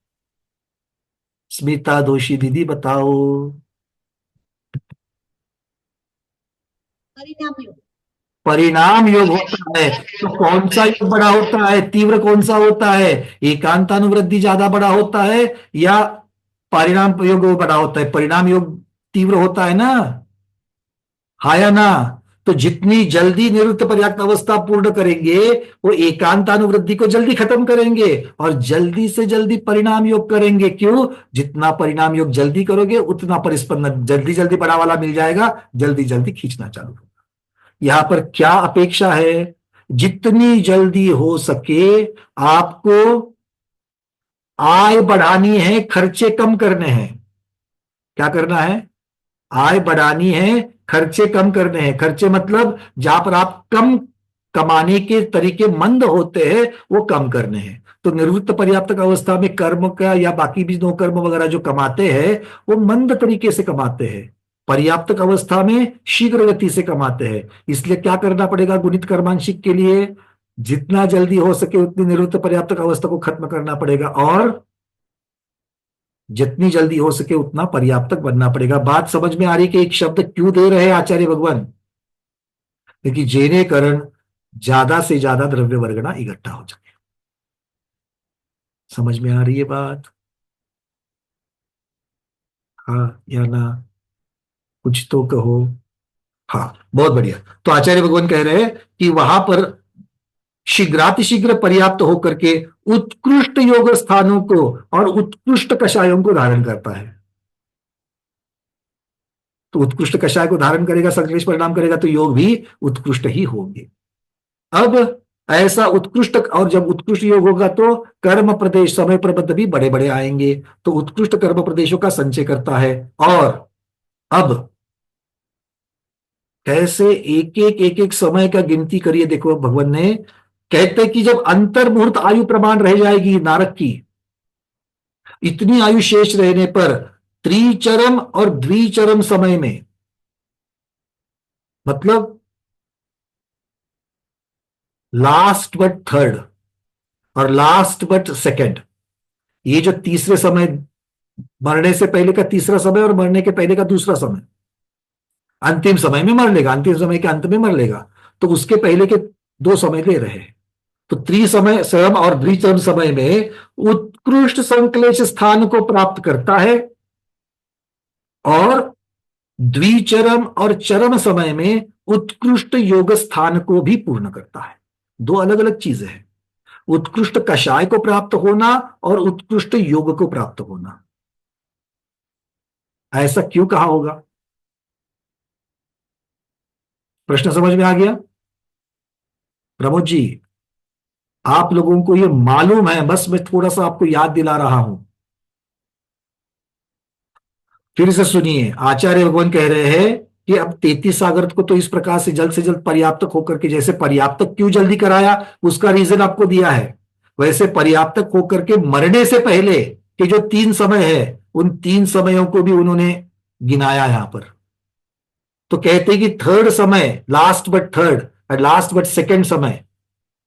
स्मिता दोषी दीदी बताओ। परिणाम योग। परिणाम योग होता है। तो कौन सा योग बड़ा होता है, तीव्र कौन सा होता है? एकांतानुवृद्धि ज्यादा बड़ा होता है, या परिणाम योग बड़ा होता है? परिणाम योग तीव्र होता है ना? हाँ या ना? तो जितनी जल्दी निवृत्त पर्याप्त अवस्था पूर्ण करेंगे, वो एकांतानुवृद्धि को जल्दी खत्म करेंगे, और जल्दी से जल्दी परिणाम योग करेंगे। क्यों? जितना परिणाम योग जल्दी करोगे उतना परिस्पंदन जल्दी जल्दी बड़ा वाला मिल जाएगा, जल्दी जल्दी खींचना चालू होगा। यहां पर क्या अपेक्षा है? जितनी जल्दी हो सके आपको आय बढ़ानी है, खर्चे कम करने हैं। क्या करना है? आय बढ़ानी है, खर्चे कम करने हैं। खर्चे मतलब जहां पर आप कम कमाने के तरीके मंद होते हैं वो कम करने हैं। तो निवृत्त पर्याप्तक अवस्था में कर्म का या बाकी भी नो कर्म वगैरह जो कमाते हैं वो मंद तरीके से कमाते हैं, पर्याप्तक अवस्था में शीघ्र गति से कमाते हैं। इसलिए क्या करना पड़ेगा गुणित कर्मांशिक के लिए? जितना जल्दी हो सके उतनी निवृत्त पर्याप्तक अवस्था को खत्म करना पड़ेगा, और जितनी जल्दी हो सके उतना पर्याप्तक बनना पड़ेगा। बात समझ में आ रही कि एक शब्द क्यों दे रहे हैं आचार्य भगवान? क्योंकि जेने कारण ज्यादा से ज्यादा द्रव्य वर्गना इकट्ठा हो जाए। समझ में आ रही है बात? हाँ या ना? कुछ तो कहो। हाँ, बहुत बढ़िया। तो आचार्य भगवान कह रहे हैं कि वहां पर शीघ्रातिशीघ्र पर्याप्त होकर के उत्कृष्ट योग स्थानों को और उत्कृष्ट कषायों को धारण करता है। तो उत्कृष्ट कषाय को धारण करेगा, संश्लेष परिणाम करेगा, तो योग भी उत्कृष्ट ही होंगे। अब ऐसा उत्कृष्ट, और जब उत्कृष्ट योग होगा तो कर्म प्रदेश समय प्रबद्ध भी बड़े बड़े आएंगे। तो उत्कृष्ट कर्म प्रदेशों का संचय करता है। और अब कैसे एक एक समय का गिनती करिए। देखो भगवान ने कहते कि जब अंतर्मुहूर्त आयु प्रमाण रह जाएगी नारक की, इतनी आयु शेष रहने पर त्रिचरम और द्विचरम समय में, मतलब लास्ट बट थर्ड और लास्ट बट सेकंड, ये जो तीसरे समय, मरने से पहले का तीसरा समय और मरने के पहले का दूसरा समय, अंतिम समय में मर लेगा, अंतिम समय के अंत में मर लेगा, तो उसके पहले के दो समय ले रहे हैं। तो त्रिसमय श्रम और द्विचरम समय में उत्कृष्ट संक्लेश स्थान को प्राप्त करता है और द्विचरम और चरम समय में उत्कृष्ट योग स्थान को भी पूर्ण करता है। दो अलग अलग चीजें हैं, उत्कृष्ट कषाय को प्राप्त होना और उत्कृष्ट योग को प्राप्त होना। ऐसा क्यों कहा होगा? प्रश्न समझ में आ गया? प्रमोद जी, आप लोगों को ये मालूम है, बस मैं थोड़ा सा आपको याद दिला रहा हूं। फिर से सुनिए, आचार्य भगवान कह रहे हैं कि अब 33 सागर को तो इस प्रकार से जल्द पर्याप्तक होकर के, जैसे पर्याप्तक क्यों जल्दी कराया उसका रीजन आपको दिया है, वैसे पर्याप्तक होकर के मरने से पहले के जो 3 समय है, उन 3 समयों को भी उन्होंने गिनाया यहां पर। तो कहते हैं कि थर्ड समय, लास्ट बट थर्ड और लास्ट बट सेकेंड समय,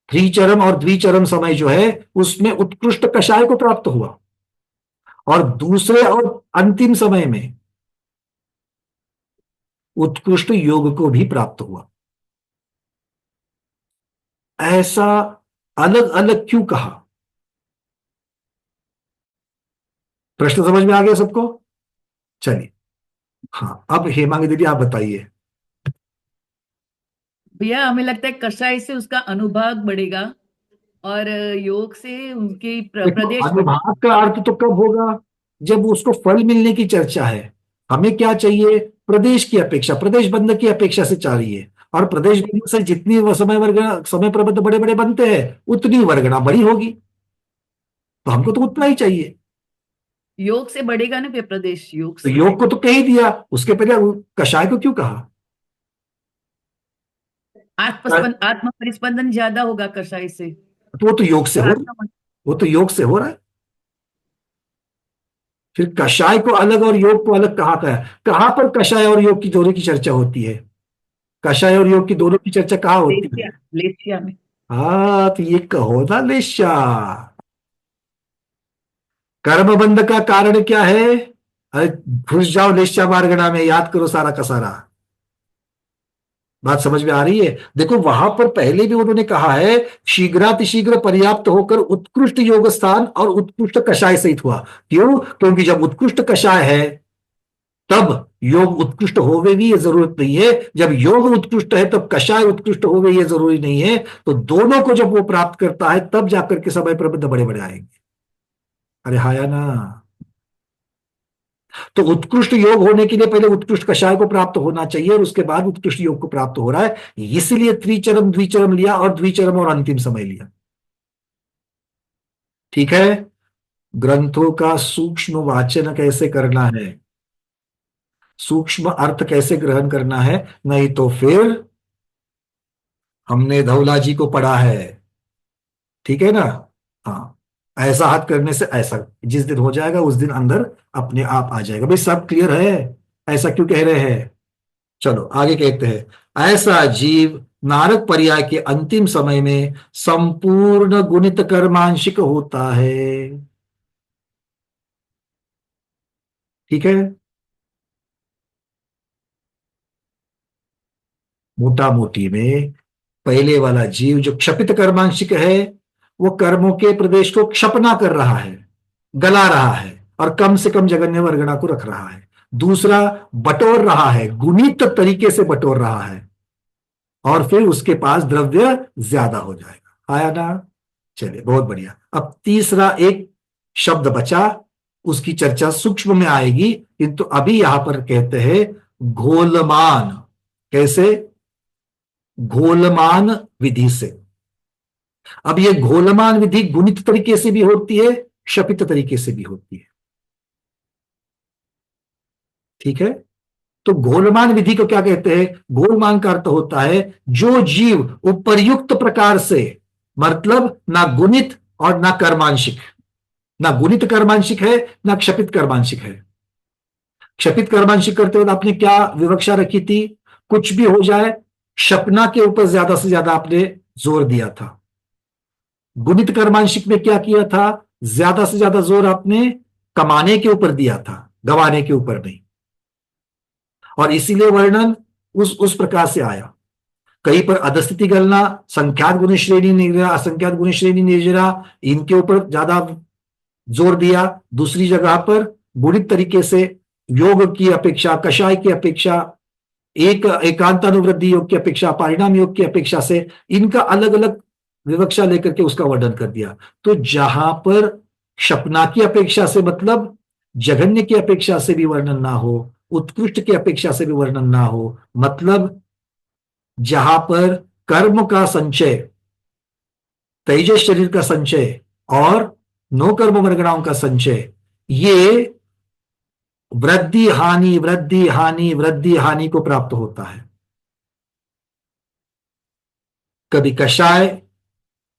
त्रिचरम और द्विचरम समय जो है उसमें उत्कृष्ट कषाय को प्राप्त हुआ और दूसरे और अंतिम समय में उत्कृष्ट योग को भी प्राप्त हुआ। ऐसा अलग अलग क्यों कहा? प्रश्न समझ में आ गया सबको? चलिए, हाँ, अब हेमांगी दीदी आप बताइए। भैया हमें लगता है कषाय से उसका अनुभाग बढ़ेगा और योग से उनकी प्रदेश अनुभाग का अर्थ तो कब होगा? जब उसको फल मिलने की चर्चा है। हमें क्या चाहिए? प्रदेश की अपेक्षा, प्रदेश बंधक की अपेक्षा से चाहिए, और प्रदेश बंधक से जितनी समय वर्गणा, समय प्रबंध बड़े बड़े बनते हैं उतनी वर्गणा बड़ी होगी, तो हमको तो उतना ही चाहिए। योग से बढ़ेगा ना फिर प्रदेश, योग तो से। योग को तो कह ही दिया, उसके पहले कषाय को क्यों कहा? आत्म परिस्पंदन ज्यादा होगा कषाय से। तो वो तो योग से हो रहा है, वो तो योग से हो रहा है। फिर कषाय को अलग और योग को अलग कहा गया? कहां पर कषाय और योग की दोनों की चर्चा होती है? कषाय और योग की दोनों की चर्चा कहां होती है? लेशिया में। हाँ, तो ये कहो ना लेशा। कर्मबंध का कारण क्या है? अरे घुस जाओ लेशा मार्गणा में, याद करो सारा का सारा। बात समझ में आ रही है? देखो वहां पर पहले भी उन्होंने कहा है शीघ्रातिशीघ्र पर्याप्त होकर उत्कृष्ट योग स्थान और उत्कृष्ट कषाय सहित हुआ। क्यों? क्योंकि जब उत्कृष्ट कषाय है तब योग उत्कृष्ट होवे भी, ये जरूरत नहीं है। जब योग उत्कृष्ट है तब कषाय उत्कृष्ट होवे, ये जरूरी नहीं है। तो दोनों को जब वो प्राप्त करता है तब जाकर के समय प्रबंध बड़े बड़े आएंगे। अरे हाया ना। तो उत्कृष्ट योग होने के लिए पहले उत्कृष्ट कषाय को प्राप्त होना चाहिए और उसके बाद उत्कृष्ट योग को प्राप्त हो रहा है। इसलिए त्रिचरम द्विचरम लिया और द्विचरम और अंतिम समय लिया। ठीक है? ग्रंथों का सूक्ष्म वाचन कैसे करना है, सूक्ष्म अर्थ कैसे ग्रहण करना है, नहीं तो फिर हमने धौला जी को पढ़ा है। ठीक है ना? हाँ, ऐसा हाथ करने से ऐसा, जिस दिन हो जाएगा उस दिन अंदर अपने आप आ जाएगा। भाई सब क्लियर है? ऐसा क्यों कह रहे हैं? चलो आगे कहते हैं, ऐसा जीव नारक पर्याय के अंतिम समय में संपूर्ण गुणित कर्मांशिक होता है। ठीक है? मोटा मोटी में पहले वाला जीव जो क्षपित कर्मांशिक है वो कर्मों के प्रदेश को क्षपना कर रहा है, गला रहा है और कम से कम जगन्य वर्गणा को रख रहा है। दूसरा बटोर रहा है, गुणित तरीके से बटोर रहा है, और फिर उसके पास द्रव्य ज्यादा हो जाएगा। आया ना? चलिए बहुत बढ़िया। अब तीसरा एक शब्द बचा, उसकी चर्चा सूक्ष्म में आएगी, किंतु अभी यहां पर कहते हैं घोलमान। कैसे? घोलमान विधि से। अब ये घोलमान विधि गुणित तरीके से भी होती है, क्षपित तरीके से भी होती है। ठीक है? तो घोलमान विधि को क्या कहते हैं? घोलमान का अर्थ होता है जो जीव उपर्युक्त प्रकार से, मतलब ना गुणित और ना कर्मांशिक, ना गुणित कर्मांशिक है ना क्षपित कर्मांशिक है। क्षपित कर्मांशिक करते वक्त आपने क्या विवक्षा रखी थी? कुछ भी हो जाए क्षपना के ऊपर ज्यादा से ज्यादा आपने जोर दिया था। गुणित कर्मांशिक में क्या किया था? ज्यादा से ज्यादा जोर आपने कमाने के ऊपर दिया था, गंवाने के ऊपर नहीं, और इसीलिए वर्णन उस प्रकार से आया। कहीं पर अधस्थिति गणना, संख्यात गुण श्रेणी निर्जरा, असंख्यात गुण श्रेणी निर्जरा, इनके ऊपर ज्यादा जोर दिया। दूसरी जगह पर गुणित तरीके से योग की अपेक्षा, कषाय की अपेक्षा, एकांतानुवृद्धि योग की अपेक्षा, परिणाम योग की अपेक्षा से इनका अलग अलग विवक्षा लेकर के उसका वर्णन कर दिया। तो जहां पर क्षपना की अपेक्षा से मतलब जघन्य की अपेक्षा से भी वर्णन ना हो, उत्कृष्ट की अपेक्षा से भी वर्णन ना हो, मतलब जहां पर कर्म का संचय, तेजस शरीर का संचय और नो कर्म वर्गणाओं का संचय, ये वृद्धि हानि वृद्धि हानि वृद्धि हानि को प्राप्त होता है। कभी कषाय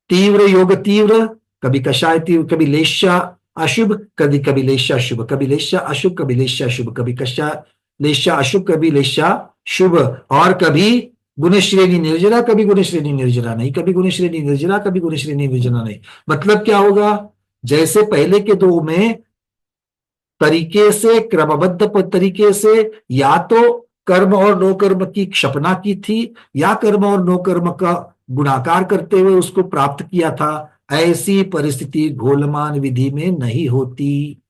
तीव्र योग तीव्र, कभी कषाय तीव्र, कभी लेश्या अशुभ, कभी कभी लेश्या शुभ, कभी लेश्या अशुभ, कभी लेश्या शुभ, कभी कषाय लेश्या अशुभ, कभी लेश्या शुभ, और कभी गुण श्रेणी निर्जरा, कभी गुण श्रेणी निर्जरा नहीं, कभी गुण श्रेणी निर्जरा, कभी गुण श्रेणी निर्जरा नहीं। मतलब क्या होगा, जैसे पहले के दो में तरीके से, क्रमबद्ध तरीके से या तो कर्म और नो कर्म की क्षपना की थी, या कर्म और नो कर्म का गुणाकार करते हुए उसको प्राप्त किया था, ऐसी परिस्थिति घोलमान विधि में नहीं होती।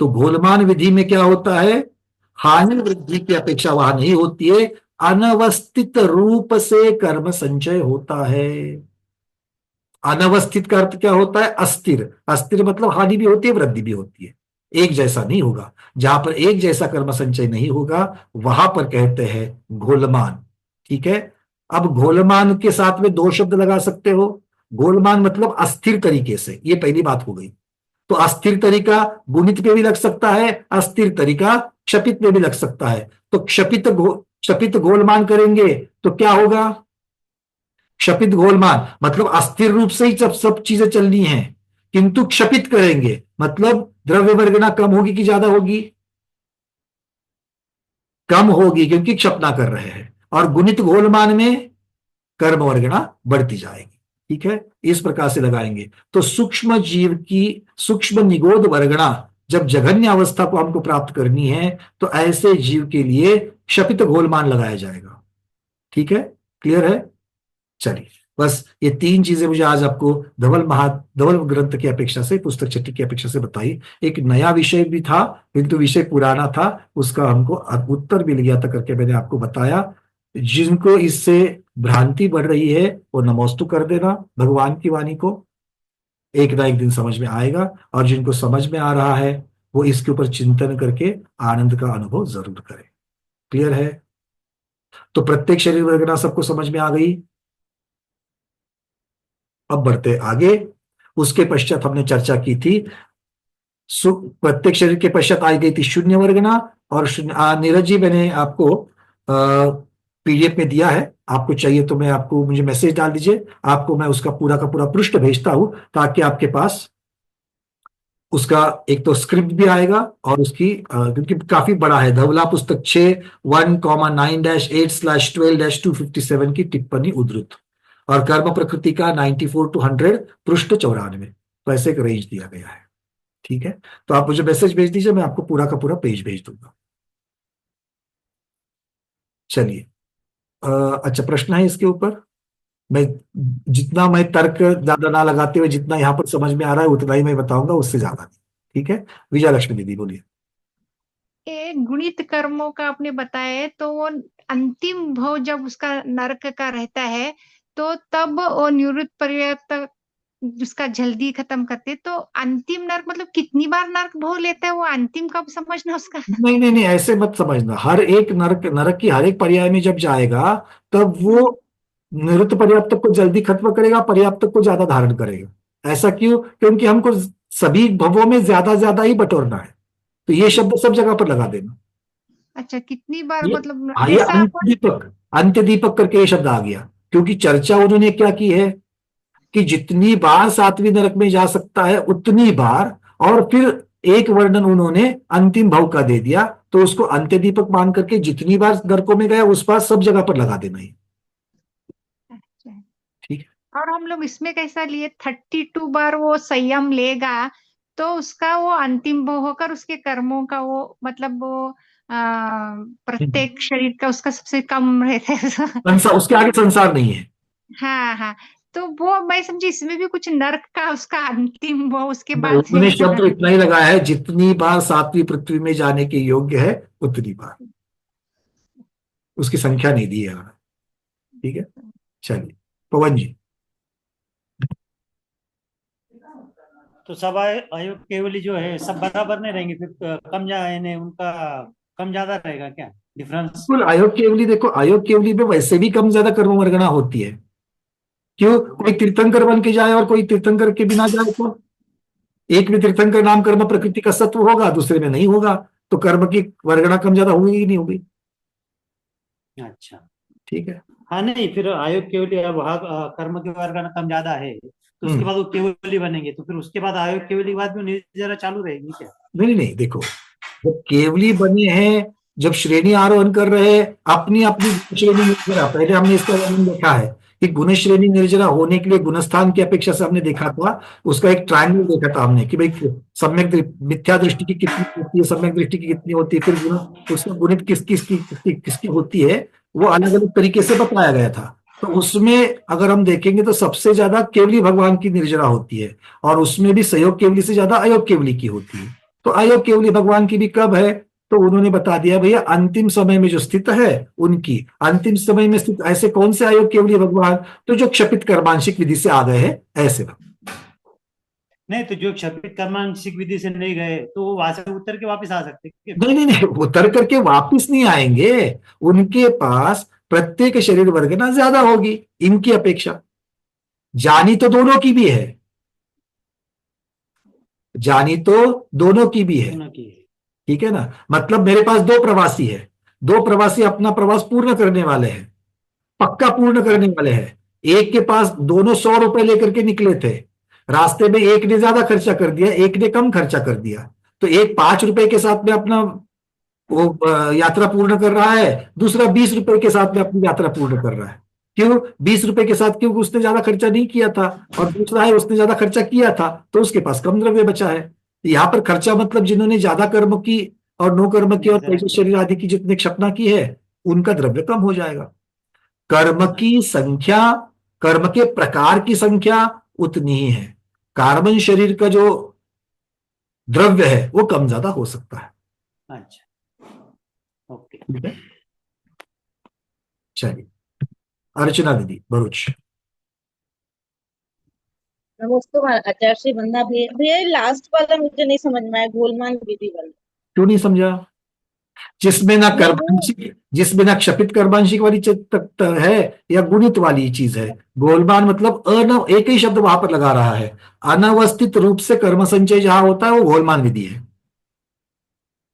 तो घोलमान विधि में क्या होता है, हानि वृद्धि की अपेक्षा वहां नहीं होती है, अनवस्थित रूप से कर्म संचय होता है। अनवस्थित का अर्थ क्या होता है, अस्थिर। अस्थिर मतलब हानि भी होती है, वृद्धि भी होती है, एक जैसा नहीं होगा। जहां पर एक जैसा कर्म संचय नहीं होगा वहां पर कहते हैं घोलमान। ठीक है, अब घोलमान के साथ में दो शब्द लगा सकते हो। घोलमान मतलब अस्थिर तरीके से, ये पहली बात हो गई। तो अस्थिर तरीका गुणित पे भी लग सकता है, अस्थिर तरीका क्षपित पे भी लग सकता है। तो क्षपित घोलमान करेंगे तो क्या होगा, क्षपित घोलमान मतलब अस्थिर रूप से ही सब चीजें चलनी है, किंतु क्षपित करेंगे मतलब द्रव्य वर्गना कम होगी कि ज्यादा होगी, कम होगी क्योंकि क्षपना कर रहे हैं। और गुणित घोलमान में कर्म वर्गना बढ़ती जाएगी। ठीक है, इस प्रकार से लगाएंगे। तो सूक्ष्म जीव की सूक्ष्म निगोद वर्गना जब जघन्य अवस्था को हमको प्राप्त करनी है तो ऐसे जीव के लिए क्षपित घोलमान लगाया जाएगा। ठीक है, क्लियर है। चलिए, बस ये तीन चीजें मुझे आज आपको धवल ग्रंथ की अपेक्षा से, पुस्तक छठी की अपेक्षा से बताई। एक नया विषय भी था किंतु विषय पुराना था, उसका हमको उत्तर मिल गया था करके मैंने आपको बताया। जिनको इससे भ्रांति बढ़ रही है वो नमोस्तु कर देना भगवान की वाणी को, एक ना एक दिन समझ में आएगा। और जिनको समझ में आ रहा है वो इसके ऊपर चिंतन करके आनंद का अनुभव जरूर करें। क्लियर है। तो प्रत्येक शरीर वर्गना सबको समझ में आ गई। अब बढ़ते आगे। उसके पश्चात हमने चर्चा की थी, प्रत्येक शरीर के पश्चात आई गई थी शून्य वर्गना। और नीरज जी, मैंने आपको पीडीएफ में दिया है, आपको चाहिए तो मैं आपको, मुझे मैसेज डाल दीजिए, आपको मैं उसका पूरा का पूरा पृष्ठ भेजता हूं ताकि आपके पास उसका एक तो स्क्रिप्ट भी आएगा और उसकी क्योंकि काफी बड़ा है, धवला पुस्तक 6:1,9-8/12-257 की टिप्पणी उद्धृत, और कर्म प्रकृति का 94 to 100 पृष्ठ 94, तो ऐसे एक रेंज दिया गया है। ठीक है, तो आप मुझे मैसेज भेज दीजिए, मैं आपको पूरा का पूरा पेज भेज दूंगा। चलिए, अच्छा प्रश्न है इसके ऊपर। जितना मैं तर्क ज्यादा ना लगाते हुए जितना यहाँ पर समझ में आ रहा है उतना ही मैं बताऊंगा, उससे ज्यादा नहीं। ठीक है, विजय लक्ष्मी दीदी बोलिए। गुणित कर्मों का आपने बताया है, तो वो अंतिम भव जब उसका नरक का रहता है तो तब वो निवृत्त पर्यत उसका जल्दी खत्म करते, तो अंतिम नरक मतलब कितनी बार नरक भोग लेता है वो, अंतिम कब समझना उसका? नहीं नहीं नहीं, ऐसे मत समझना। हर एक नरक की हर एक पर्याय में जब जाएगा तब वो निवृत्त पर्याप्त को जल्दी खत्म करेगा, पर्याप्त को ज्यादा धारण करेगा। ऐसा क्यों? क्योंकि हमको सभी भवों में ज्यादा ही बटोरना है, तो ये शब्द सब जगह पर लगा देना। अच्छा, कितनी बार मतलब ये ऐसा अंत्य दीपक करके ये शब्द आ गया, क्योंकि चर्चा उन्होंने क्या की है कि जितनी बार सातवीं नरक में जा सकता है उतनी बार, और फिर एक वर्णन उन्होंने अंतिम भाव का दे दिया, तो उसको अंत्य दीपक मान करके जितनी बार नरकों में गया उस बार सब जगह पर लगा देना ही। ठीक है, और हम लोग इसमें कैसा लिए 32 बार वो संयम लेगा तो उसका वो अंतिम वो होकर उसके कर्मों का वो मतलब वो प्रत्येक शरीर का उसका सबसे कम रहता है। संसार, उसके आगे संसार नहीं है। हाँ हाँ, तो वो मैं समझी इसमें भी कुछ नर्क का उसका अंतिम वो उसके नहीं, बाद उन्होंने शब्द से। इतना ही लगाया है, जितनी बार सातवीं पृथ्वी में जाने के योग्य है उतनी बार, उसकी संख्या नहीं दी है उन्होंने। ठीक है, चलिए पवन जी। तो सब आयोग केवली जो है सब बराबर नहीं रहेंगे फिर, कम यानी उनका कम ज्यादा रहेगा क्या डिफरेंस? बिल्कुल, आयोग केवली देखो, आयोग केवली में वैसे भी कम ज्यादा कर्म वर्गणा होती है। क्यों? कोई तीर्थंकर बन के जाए और कोई तीर्थंकर के बिना जाए, तो एक में तीर्थंकर नाम कर्म प्रकृति का सत्व होगा, दूसरे में नहीं होगा, तो कर्म की वर्गणा कम ज्यादा होगी ही नहीं होगी। अच्छा, ठीक है। हाँ नहीं फिर आयोग केवली अब कर्म के वर्ग कम ज्यादा है तो उसके बाद वो केवली बनेंगे, तो फिर उसके बाद आयोग केवली के बाद भी निर्जरा चालू रहेगी क्या? नहीं नहीं देखो, जब केवली बने हैं, जब श्रेणी आरोहण कर रहे हैं, अपनी अपनी श्रेणी निर्जरा, पहले हमने इसका वर्णन देखा है कि गुण श्रेणी निर्जरा होने के लिए गुणस्थान की अपेक्षा से हमने देखा था, उसका एक ट्रायंगल देखा था हमने कि भाई सम्यक मिथ्या दृष्टि की कितनी होती है, सम्यक दृष्टि की कितनी होती है, फिर गुण, उसमें गुणित किसकी होती है, वो अलग अलग तरीके से बताया गया था। तो उसमें अगर हम देखेंगे तो सबसे ज्यादा केवली भगवान की निर्जरा होती है, और उसमें भी सहयोग केवली से ज्यादा अयोग केवली की होती है। तो अयोग केवली भगवान की भी कब है, तो उन्होंने बता दिया भैया अंतिम समय में जो स्थित है उनकी, अंतिम समय में स्थित ऐसे कौन से अयोग केवली भगवान, तो जो क्षपित कर्मांशिक विधि से आ गए हैं ऐसे भगवान। नहीं तो जो क्षपित कर्मांशिक विधि से नहीं गए तो वो वहां से उतर के वापस आ सकते हैं? नहीं नहीं नहीं, उतर करके वापिस नहीं आएंगे, उनके पास प्रत्येक शरीर वर्गना ज्यादा होगी इनकी अपेक्षा। जानी तो दोनों की भी है, जानी तो दोनों की भी है। दोनों की है। ठीक है ना, मतलब मेरे पास दो प्रवासी है, दो प्रवासी अपना प्रवास पूर्ण करने वाले हैं, पक्का पूर्ण करने वाले हैं। एक के पास दोनों 100 रुपए लेकर के निकले थे, रास्ते में एक ने ज्यादा खर्चा कर दिया, एक ने कम खर्चा कर दिया, तो एक 5 रुपए के साथ में अपना वो यात्रा पूर्ण कर रहा है, दूसरा 20 रुपए के साथ में अपनी यात्रा पूर्ण कर रहा है। क्यों 20 रुपए के साथ? क्योंकि उसने ज्यादा खर्चा नहीं किया था, और दूसरा है उसने ज्यादा खर्चा किया था तो उसके पास कम द्रव्य बचा है। यहाँ पर खर्चा मतलब जिन्होंने ज्यादा कर्म की और नो कर्म की और तेजस शरीर आदि की जितने क्षपना की है उनका द्रव्य कम हो जाएगा। कर्म की संख्या, कर्म के प्रकार की संख्या उतनी ही है, कार्बन शरीर का जो द्रव्य है वो कम ज्यादा हो सकता है। अच्छा, ओके। ठीक है, चलिए अर्चना दीदी भरूच। नमस्ते आचार्य श्री वंदना भैया। भैया लास्ट वाला मुझे नहीं समझ में आया, गोलमान विधि वाला। क्यों नहीं समझा? जिसमें ना नहीं वो कर्मांशिक, जिसमें ना क्षपित कर्मांशिक वाली है या गुणित वाली चीज है। गोलमान मतलब एक ही शब्द वहां पर लगा रहा है, अनवस्थित रूप से कर्म संचय जहां होता है वो गोलमान विधि है।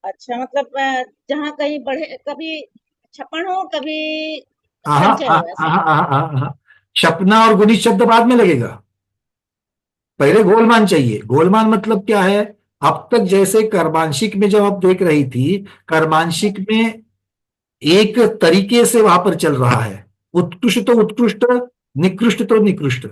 अच्छा, मतलब जहाँ कहीं बढ़े, कभी छपन हो कभी आहा संचय हो, ऐसा। आहा आहा आहा आहा। क्षपना और गुणित शब्द बाद में लगेगा, पहले गोलमान चाहिए। गोलमान मतलब क्या है? अब तक जैसे कर्मांशिक में जब आप देख रही थी, कर्मांशिक में एक तरीके से वहां पर चल रहा है, उत्कृष्ट तो उत्कृष्ट, निकृष्ट तो निकृष्ट,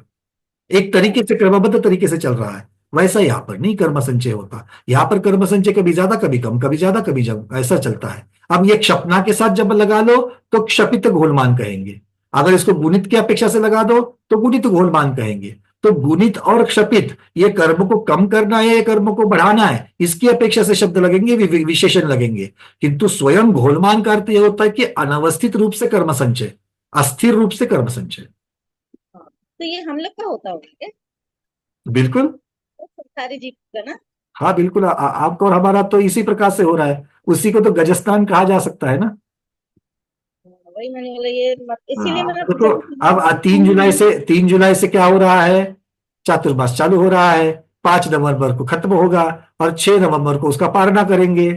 एक तरीके से क्रमबद्ध तरीके से चल रहा है। वैसा यहाँ पर नहीं कर्म संचय होता, यहाँ पर कर्म संचय कभी ज्यादा कभी कम, कभी ज्यादा कभी कम, ऐसा चलता है। अब ये क्षपना के साथ जब लगा लो तो क्षपित घोलमान कहेंगे, अगर इसको गुणित की अपेक्षा से लगा दो तो गुणित घोलमान कहेंगे। तो गुणित और क्षपित, ये कर्म को कम करना है या कर्म को बढ़ाना है, इसकी अपेक्षा से शब्द लगेंगे, विशेषण लगेंगे। किंतु स्वयं घोलमान का अर्थ यह होता है कि अनवस्थित रूप से कर्म संचय, अस्थिर रूप से कर्म संचय। हाँ, तो ये हम लोग का होता होगा क्या? बिल्कुल, संसारी जीव का ना। हाँ बिल्कुल, आपका और हमारा तो इसी प्रकार से हो रहा है, उसी को तो गजस्थान कहा जा सकता है ना। वही मैंने बोला, ये इसीलिए मैंने तो अब 3 जुलाई से क्या हो रहा है? चातुर्मास चालू हो रहा है, 5 नवंबर को खत्म होगा और 6 नवंबर को उसका पारणा करेंगे।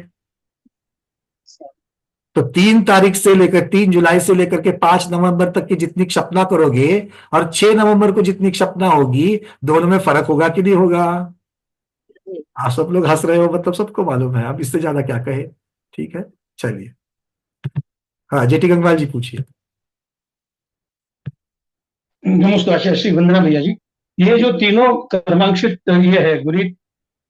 तो 3 जुलाई से लेकर के 5 नवंबर तक की जितनी क्षपना करोगे और 6 नवंबर को जितनी क्षपना होगी, दोनों में फर्क होगा कि नहीं होगा? आप सब लोग हंस रहे हो, मतलब सबको मालूम है, अब इससे ज्यादा क्या कहे। ठीक है, चलिए। हाँ जेटी गंगवाल जी पूछिए। नमस्कार श्री वंदना भैया जी। ये जो तीनों कर्मांकित ये है गुणित,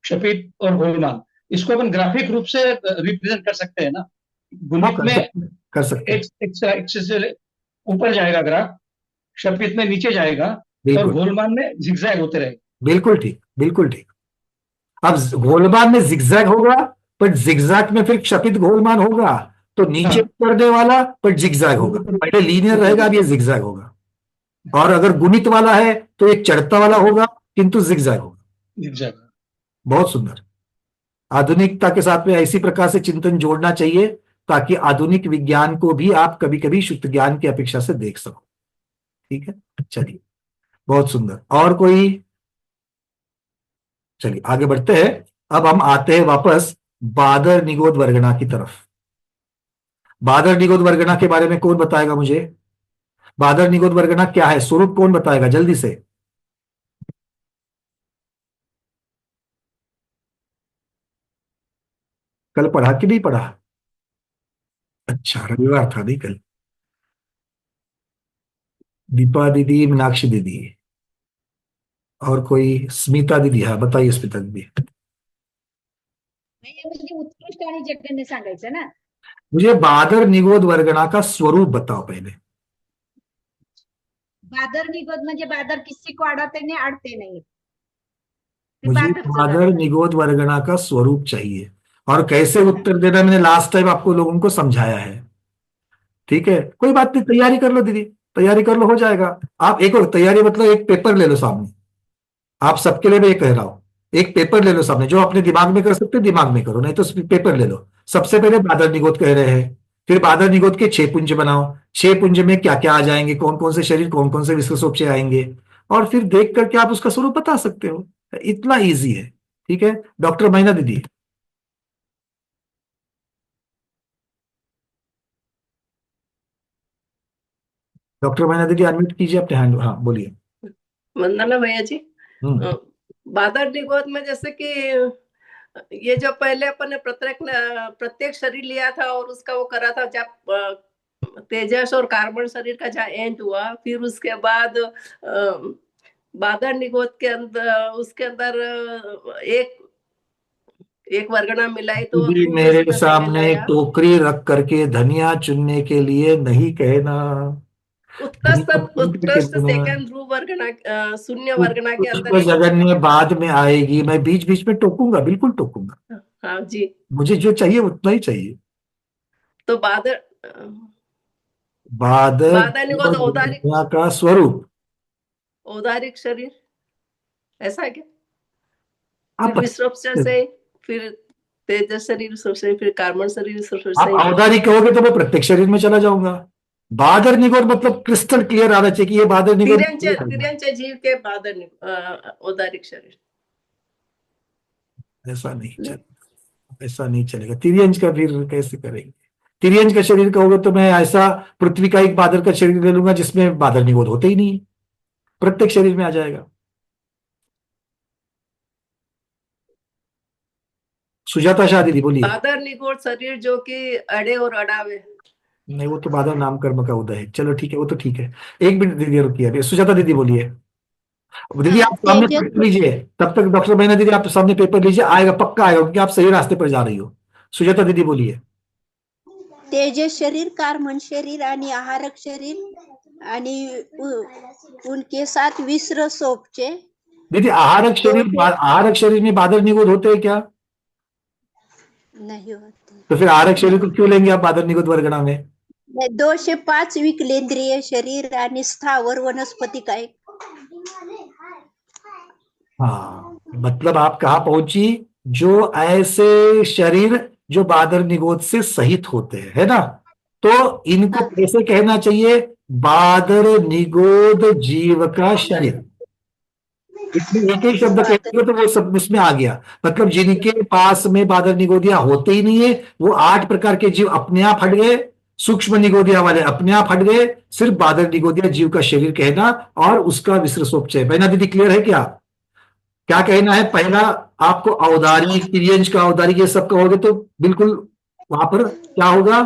क्षपित और घोलमाल, इसको अपन ग्राफिक रूप से रिप्रेजेंट कर सकते हैं ना? गुणित में कर सकते हैं। एक से ऊपर जाएगा ग्राफ, क्षपित में नीचे जाएगा और बिल्कुल घोलमाल में जिगजैग होते रहेगा। बिल्कुल ठीक, बिल्कुल ठीक। अब घोलमान में जिगजैग होगा, पर जिगजैग में फिर क्षपित घोलमान होगा, तो नीचे उतरने वाला पर जिगजैग होगा। पहले लीनियर रहेगा, अब ये जिगजैग होगा। और अगर गुणित वाला है तो एक चढ़ता वाला होगा किंतु जिगजैग होगा। बहुत सुंदर। आधुनिकता के साथ में इसी प्रकार से चिंतन जोड़ना चाहिए, ताकि आधुनिक विज्ञान को भी आप कभी कभी शुद्ध ज्ञान की अपेक्षा से देख सको। ठीक है, चलिए, बहुत सुंदर। और कोई? चलिए आगे बढ़ते हैं। अब हम आते हैं वापस बादर निगोद वर्गणा की तरफ। बादर निगोद वर्गणा के बारे में कौन बताएगा मुझे? बादर निगोद वर्गणा क्या है, स्वरूप कौन बताएगा जल्दी से? कल पढ़ा कि नहीं पढ़ा? अच्छा, रविवार था नहीं कल। दीपा दीदी, मीनाक्षी दीदी, और कोई? स्मिता दीदी, हाँ बताइए स्मिता दीदी। म्हणजे उत्कृष्ट आणि जगन्य सांगायचं ना? मुझे बादर निगोद वर्गणा का स्वरूप बताओ पहले। बादर निगोद म्हणजे बादर किसी को अड़ाते नहीं, अड़ते नहीं। मुझे बादर निगोद वर्गणा का स्वरूप चाहिए, और कैसे उत्तर देना मैंने लास्ट टाइम आपको लोगों को समझाया है। ठीक है, कोई बात नहीं, तैयारी कर लो दीदी, तैयारी कर लो, हो जाएगा। आप एक और तैयारी मतलब एक पेपर ले लो सामने। आप सबके लिए मैं ये कह रहा हूं, एक पेपर ले लो सामने। जो अपने दिमाग में कर सकते दिमाग में करो, नहीं तो पेपर ले लो। सबसे पहले बादर निगोद कह रहे हैं, फिर बादर निगोद के 6 पुंज बनाओ। 6 पुंज में क्या क्या आ जाएंगे, कौन कौन से शरीर, कौन कौन से विश्वसोपचय आएंगे, और फिर देख करके आप उसका स्वरूप बता सकते हो। इतना इजी है। ठीक है, डॉक्टर मैना दीदी। डॉक्टर मैना दीदी अनम्यूट कीजिए अपने हैंड। हाँ बोलिए। वंदना भैया जी। बादर निगोद में जैसे कि ये जो पहले अपन ने प्रत्येक शरीर लिया था और उसका वो करा था, जब तेजस और कार्बन शरीर का जहाँ एंड हुआ, फिर उसके बाद बादर निगोद के अंदर उसके अंदर एक वर्गणा मिलाई तो मेरे सामने टोकरी रख करके धनिया चुनने के लिए नहीं कहना। उत्कृष्ट सेकंड ध्रुव वर्गणा, शून्य वर्गणा के अंदर जगन्य बाद में आएगी, मैं बीच बीच में टोकूंगा, बिल्कुल टोकूंगा। हाँ जी, मुझे जो चाहिए उतना ही चाहिए। तो बादर निगोद औदारिक का स्वरूप, औदारिक शरीर, ऐसा क्या? आप विश्वोपचय से, फिर तेजस शरीर से, फिर कार्बन शरीर से। आप औदारिक कहोगे तो मैं प्रत्येक शरीर में चला जाऊंगा। बादर निगोद मतलब क्रिस्टल क्लियर आना चाहिए कि ये बादर निगोद तिर्यंच जीव के बादर औदारिक शरीर। ऐसा नहीं चलेगा, ऐसा नहीं चलेगा। तिर्यंच का फिर कैसे करेंगे? तिर्यंच का शरीर कहोगे तो मैं ऐसा पृथ्वी का एक बादर का शरीर ले लूंगा जिसमें बादर निगोद होते ही नहीं, प्रत्येक शरीर में आ जाएगा। सुजाता शाह दीदी बोलिए। बादर निगोद शरीर जो कि अड़े और अड़ावे नहीं, वो तो बादर नाम कर्म का उदय है। चलो ठीक है, वो तो ठीक है। एक मिनट दीदी रुकिए, अभी सुजाता दीदी बोलिए। दीदी आप सामने पेपर लीजिए, तब तक डॉक्टर मैना दीदी आप सामने पेपर लीजिए, आएगा पक्का आएगा, क्योंकि आप सही रास्ते पर जा रही हो। सुजाता दीदी बोलिए। तेजस शरीर, कार्बन शरीर आणि आहारक शरीर आणि उनके साथ विश्वसोपचय। दीदी आहारक शरीर में बादर निगोद होते हैं क्या? नहीं होते। तो फिर आहारक शरीर को क्यों लेंगे आप बादर निगोद वर्गणा में? 2 से 5 विकलेंद्रिय शरीर आणि स्थावर वनस्पति का एक। हाँ, मतलब आप कहाँ पहुंची? जो ऐसे शरीर जो बादर निगोद से सहित होते हैं, है ना, तो इनको कैसे कहना चाहिए? बादर निगोद जीव का शरीर। इसमें एक ही शब्द कहेंगे तो वो सब उसमें आ गया। मतलब जिनके पास में बादर निगोदिया होते ही नहीं है, वो 8 प्रकार के जीव अपने आप हट गए, सूक्ष्म निगोदिया वाले अपने आप हट गए, सिर्फ बादर निगोदिया जीव का शरीर कहना और उसका विश्वसोपचय। मैना दीदी क्लियर है क्या? क्या कहना है? पहला आपको औदारिक, तिर्यंच का, औदारिक ये सब कहोगे तो बिल्कुल वहां पर क्या होगा?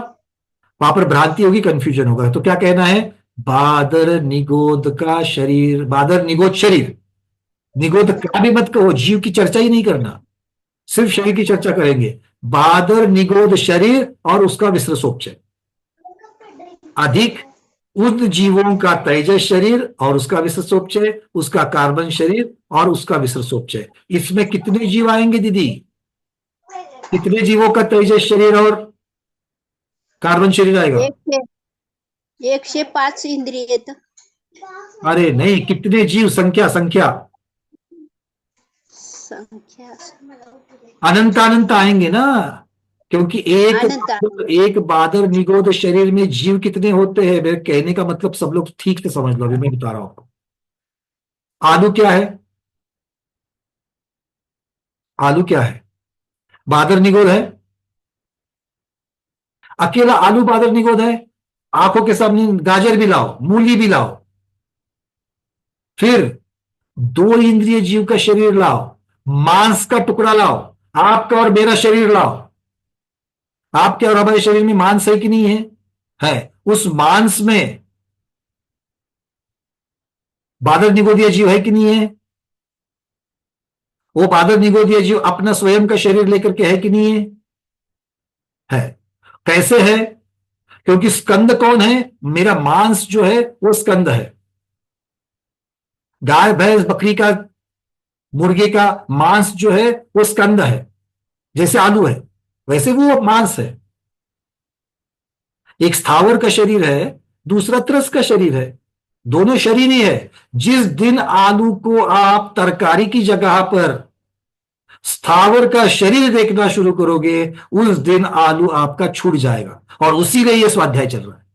वहां पर भ्रांति होगी, कंफ्यूजन होगा। तो क्या कहना है? बादर निगोद का शरीर, बादर निगोद शरीर, निगोद का भी मत कहो, जीव की चर्चा ही नहीं करना, सिर्फ शरीर की चर्चा करेंगे। बादर निगोद शरीर और उसका विसृसोपचय, अधिक उन जीवों का तेजस शरीर और उसका विसृसोपचय, उसका कार्बन शरीर और उसका विसृसोपचय। इसमें कितने जीव आएंगे दीदी? कितने जीवों का तेजस शरीर और कार्बन शरीर आएगा? 105 इंद्रिय तो। अरे नहीं, कितने जीव, संख्या संख्या संख्या अनंत अनंत आएंगे ना, क्योंकि एक बादर निगोद शरीर में जीव कितने होते हैं? मेरे कहने का मतलब सब लोग ठीक से समझ लो, अभी मैं बता रहा हूं। आलू क्या है? आलू क्या है? बादर निगोद है? अकेला आलू बादर निगोद है? आंखों के सामने गाजर भी लाओ, मूली भी लाओ, फिर 2 इंद्रिय जीव का शरीर लाओ, मांस का टुकड़ा लाओ, आपका और मेरा शरीर लाओ, आपके और हमारे शरीर में मांस है कि नहीं है? है। उस मांस में बादर निगोदीय जीव है कि नहीं है? वो बादर निगोदीय जीव अपना स्वयं का शरीर लेकर के है कि नहीं है? है। कैसे है? क्योंकि स्कंद कौन है? मेरा मांस जो है वो स्कंद है। गाय भैंस बकरी का, मुर्गे का मांस जो है वो स्कंद है। जैसे आलू है वैसे वो मांस है। एक स्थावर का शरीर है, दूसरा त्रस का शरीर है, दोनों शरीर ही है। जिस दिन आलू को आप तरकारी की जगह पर स्थावर का शरीर देखना शुरू करोगे, उस दिन आलू आपका छूट जाएगा। और उसी में यह स्वाध्याय चल रहा है।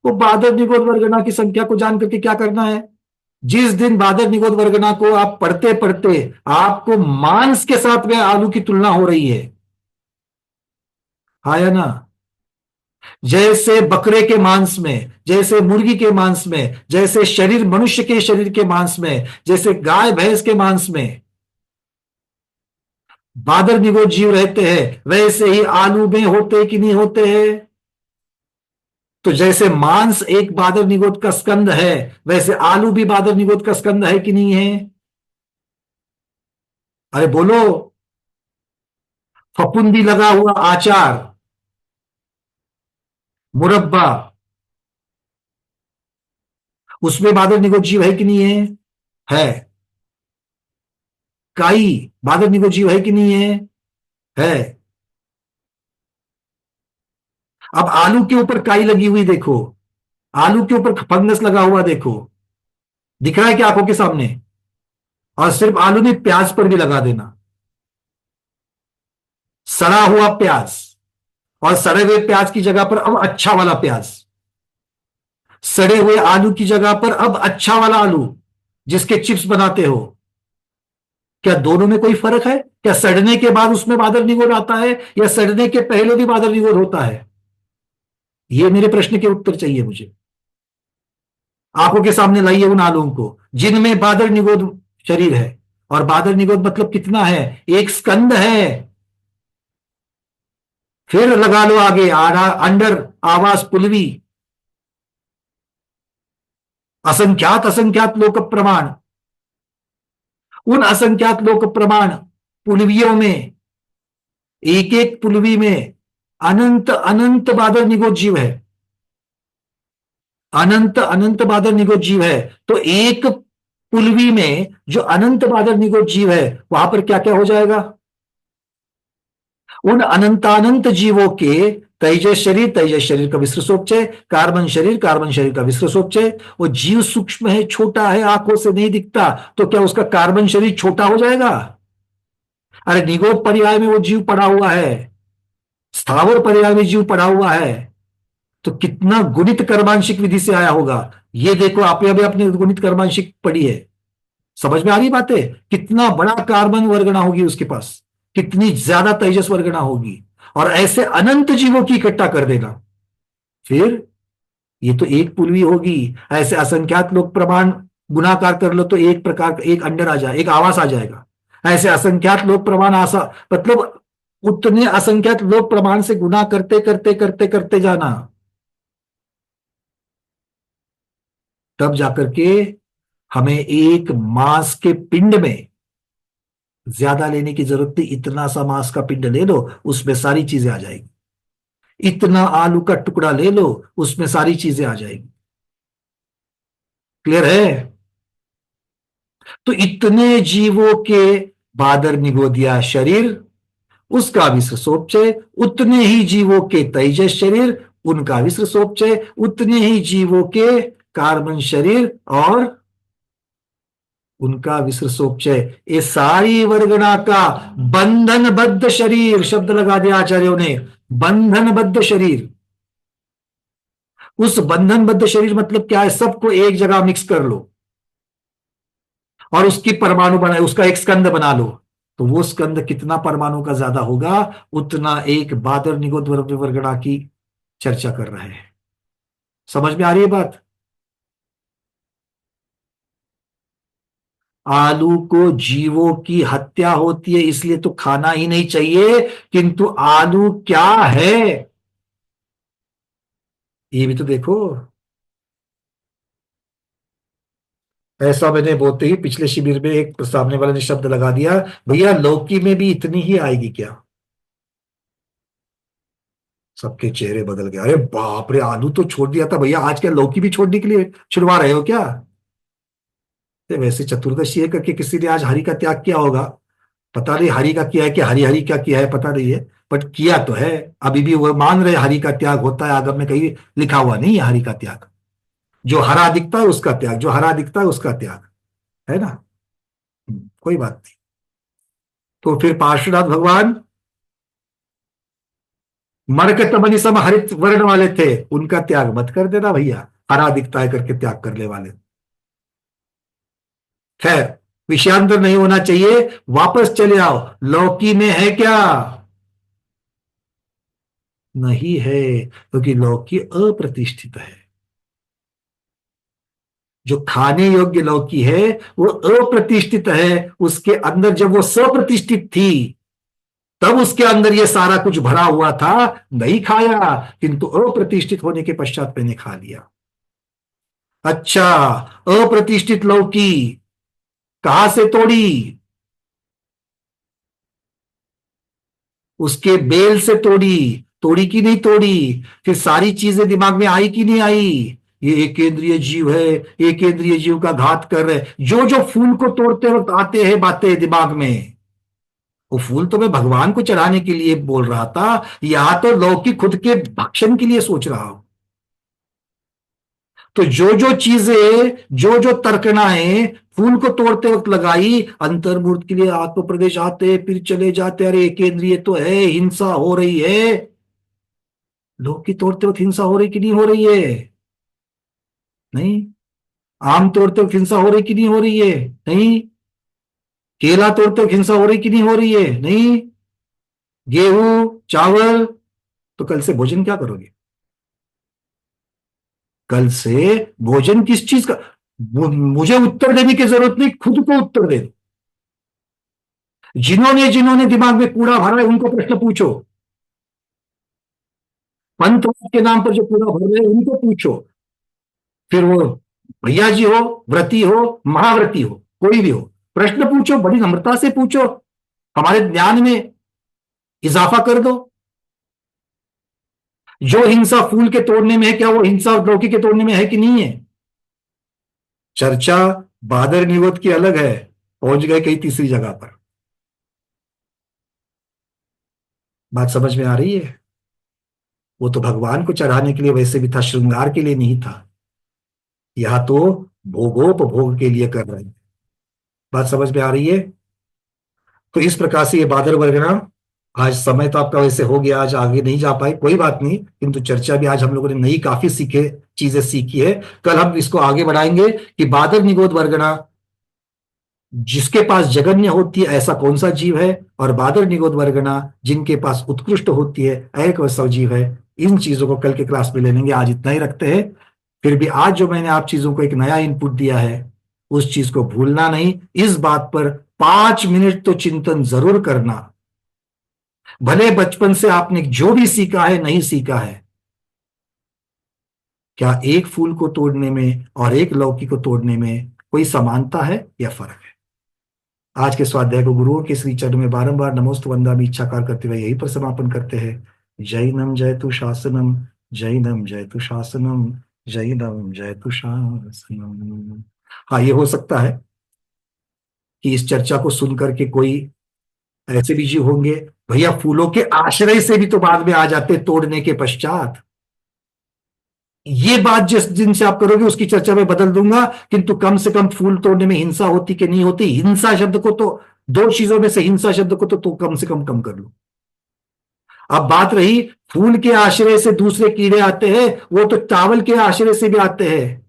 तो बादर निगोद वर्गना की संख्या को जान करके क्या करना है? जिस दिन बादर निगोद वर्गना को आप पढ़ते पढ़ते आपको मांस के साथ में आलू की तुलना हो रही है, हाँ या ना? जैसे बकरे के मांस में, जैसे मुर्गी के मांस में, जैसे शरीर मनुष्य के शरीर के मांस में, जैसे गाय भैंस के मांस में बादर निगोद जीव रहते हैं, वैसे ही आलू में होते कि नहीं होते हैं? तो जैसे मांस एक बादर निगोद का स्कंद है, वैसे आलू भी बादर निगोद का स्कंद है कि नहीं है? अरे बोलो। फफूंदी लगा हुआ आचार, मुरब्बा, उसमें बादर निगोद जीव है कि नहीं है? है। काई बादर निगोद जीव है कि नहीं है? है। अब आलू के ऊपर काई लगी हुई देखो, आलू के ऊपर फंगस लगा हुआ देखो, दिख रहा है क्या आंखों के सामने? और सिर्फ आलू नहीं, प्याज पर भी लगा देना, सड़ा हुआ प्याज, और सड़े हुए प्याज की जगह पर अब अच्छा वाला प्याज, सड़े हुए आलू की जगह पर अब अच्छा वाला आलू जिसके चिप्स बनाते हो। क्या दोनों में कोई फर्क है? क्या सड़ने के बाद उसमें बादर निगोद आता है, या सड़ने के पहले भी बादर निगोद होता है? यह मेरे प्रश्न के उत्तर चाहिए मुझे। आंखों के सामने लाइए उन आलूओं को जिनमें बादर निगोद शरीर है। और बादर निगोद मतलब कितना है? एक स्कंद है। फिर लगा लो आगे अंडर आवास पुलवी, असंख्यात असंख्यात लोक प्रमाण। उन असंख्यात लोक प्रमाण पुलवियों में, एक एक पुलवी में अनंत अनंत बादर निगोद जीव है, अनंत अनंत बादर निगोद जीव है। तो एक पुलवी में जो अनंत बादर निगोद जीव है, वहां पर क्या क्या हो जाएगा? उन अनंतानंत जीवों के तेजस शरीर का विसृसोपचय, कार्बन शरीर का विसृसोपचय। वो जीव सूक्ष्म है, छोटा है, आंखों से नहीं दिखता, तो क्या उसका कार्बन शरीर छोटा हो जाएगा? अरे निगोद पर्याय में वो जीव पड़ा हुआ है, स्थावर पर्याय में जीव पड़ा हुआ है, तो कितना गुणित कर्मांशिक विधि से आया होगा। ये देखो, आपने अभी अपनी गुणित कर्मांशिक पढ़ी है, समझ में आ रही बातें? कितना बड़ा कार्बन वर्गना होगी उसके पास, कितनी ज्यादा तेजस वर्गना होगी, और ऐसे अनंत जीवों की इकट्ठा कर देना। फिर ये तो एक पुलवी होगी। ऐसे असंख्यात लोक प्रमाण गुणाकार कर लो तो एक प्रकार का एक अंडर आ जाए, एक आवास आ जाएगा। ऐसे असंख्यात लोक प्रमाण मतलब उतने असंख्यात लोक प्रमाण से गुना करते करते करते करते जाना, तब जाकर के हमें एक मांस के पिंड में ज्यादा लेने की जरूरत नहीं, इतना सा मांस का पिंड ले लो, उसमें सारी चीजें आ जाएगी। इतना आलू का टुकड़ा ले लो, उसमें सारी चीजें आ जाएगी। क्लियर है? तो इतने जीवों के बादर निगोदिया शरीर, उसका विसृसोपचय, उतने ही जीवों के तेजस शरीर, उनका विसृसोपचय, उतने ही जीवों के कार्बन शरीर और उनका विसृसोपचय। ये सारी वर्गणा का बंधनबद्ध शरीर, शब्द लगा दिया आचार्यों ने, बंधनबद्ध शरीर। उस बंधनबद्ध शरीर मतलब क्या है? सबको एक जगह मिक्स कर लो और उसकी परमाणु बनाए, उसका एक स्कंद बना लो, तो वो स्कंद कितना परमाणु का ज्यादा होगा, उतना एक बादर निगोद वर्गणा की चर्चा कर रहे हैं। समझ में आ रही है बात? आलू को जीवों की हत्या होती है इसलिए तो खाना ही नहीं चाहिए, किंतु आलू क्या है ये भी तो देखो। ऐसा मैंने बोलते ही पिछले शिविर में एक सामने वाले ने शब्द लगा दिया, भैया लौकी में भी इतनी ही आएगी क्या? सबके चेहरे बदल गए, अरे बाप रे, आलू तो छोड़ दिया था भैया, आज क्या लौकी भी छोड़ने के लिए छुड़वा रहे हो क्या? वैसे चतुर्दशी है करके किसी ने आज हरि का त्याग किया होगा, पता नहीं हरि का किया है कि हरि हरि क्या किया है पता नहीं है, बट किया तो है। अभी भी वो मान रहे हरि का त्याग होता है, आगम में कहीं लिखा हुआ नहीं है हरि का त्याग। जो हरा दिखता है उसका त्याग, जो हरा दिखता है उसका त्याग, है ना? कोई बात नहीं। तो फिर पार्श्वनाथ भगवान मरकतमणि सम हरित वर्ण वाले थे, उनका त्याग मत कर देना भैया, हरा दिखता है करके त्याग करने वाले। खैर, विषयांतर नहीं होना चाहिए, वापस चले आओ। लौकी में है क्या? नहीं है, क्योंकि लौकी अप्रतिष्ठित है। जो खाने योग्य लौकी है वो अप्रतिष्ठित है। उसके अंदर जब वो सप्रतिष्ठित थी तब उसके अंदर ये सारा कुछ भरा हुआ था, नहीं खाया, किंतु अप्रतिष्ठित होने के पश्चात मैंने खा लिया। अच्छा, अप्रतिष्ठित लौकी कहां से तोड़ी? उसके बेल से तोड़ी, तोड़ी की नहीं तोड़ी? फिर सारी चीजें दिमाग में आई कि नहीं आई? ये एक केंद्रीय जीव है, एक केंद्रीय जीव का घात कर रहे। जो जो फूल को तोड़ते वक्त आते हैं बातें दिमाग में, वो फूल तो मैं भगवान को चढ़ाने के लिए बोल रहा था, यहां तो लौकी खुद के भक्षण के लिए सोच रहा हूं। तो जो जो चीजें, जो जो तर्कनाएं फूल को तोड़ते वक्त लगाई, अंतर्मूर्त के लिए आत्म प्रदेश आते फिर चले जाते, अरे केंद्रीय तो है, हिंसा हो रही है। लौकी तोड़ते वक्त हिंसा हो रही कि नहीं हो रही है? नहीं। आम तोड़ते वक्त हिंसा हो रही कि नहीं हो रही है? नहीं। केला तोड़ते वक्त हिंसा हो रही कि नहीं हो रही है? नहीं। गेहूं, चावल, तो कल से भोजन क्या करोगे? कल से भोजन किस चीज का? मुझे उत्तर देने की जरूरत नहीं, खुद को उत्तर दे दो। जिन्होंने जिन्होंने दिमाग में कूड़ा भरा है उनको प्रश्न पूछो। पंथ के नाम पर जो कूड़ा भर रहे हैं उनको पूछो। फिर वो भैया जी हो, व्रती हो, महाव्रती हो, कोई भी हो, प्रश्न पूछो, बड़ी नम्रता से पूछो, हमारे ज्ञान में इजाफा कर दो। जो हिंसा फूल के तोड़ने में है, क्या वो हिंसा लौकी के तोड़ने में है कि नहीं है? चर्चा बादर निगोद की अलग है, पहुंच गए कहीं तीसरी जगह पर। बात समझ में आ रही है? वो तो भगवान को चढ़ाने के लिए वैसे भी था, श्रृंगार के लिए नहीं था। यहां तो भोगोपभोग के लिए कर रहे हैं। बात समझ में आ रही है? तो इस प्रकार से ये बादर वर्गना, आज समय तो आपका वैसे हो गया, आज आगे नहीं जा पाए, कोई बात नहीं, किंतु चर्चा भी आज हम लोगों ने नई काफी चीजें सीखी है। कल हम इसको आगे बढ़ाएंगे कि बादर निगोद वर्गना जिसके पास जगन्य होती है ऐसा कौन सा जीव है, और बादर निगोद वर्गना जिनके पास उत्कृष्ट होती है एक वैसा जीव है। इन चीजों को कल के क्लास में ले लेंगे, आज इतना ही रखते हैं। फिर भी आज जो मैंने आप चीजों को एक नया इनपुट दिया है उस चीज को भूलना नहीं। इस बात पर 5 मिनट तो चिंतन जरूर करना। भले बचपन से आपने जो भी सीखा है नहीं सीखा है, क्या एक फूल को तोड़ने में और एक लौकी को तोड़ने में कोई समानता है या फर्क है? आज के स्वाध्याय को गुरुओं के श्री चरण में बारंबार नमोस्तु वंदामि इच्छाकार करते हुए यही पर समापन करते हैं। जैनम जयतु शासनम, जैनम जयतु शासनम, जैनम जयतु शासनम। हाँ, ये हो सकता है कि इस चर्चा को सुन करके कोई ऐसे भी जीव होंगे, भैया फूलों के आश्रय से भी तो बाद में आ जाते तोड़ने के पश्चात। ये बात जिस दिन से आप करोगे उसकी चर्चा में बदल दूंगा, किंतु कम से कम फूल तोड़ने में हिंसा होती कि नहीं होती, हिंसा शब्द को तो, दो चीजों में से हिंसा शब्द को तो कम से कम कर लो। अब बात रही फूल के आश्रय से दूसरे कीड़े आते हैं, वो तो चावल के आश्रय से भी आते हैं,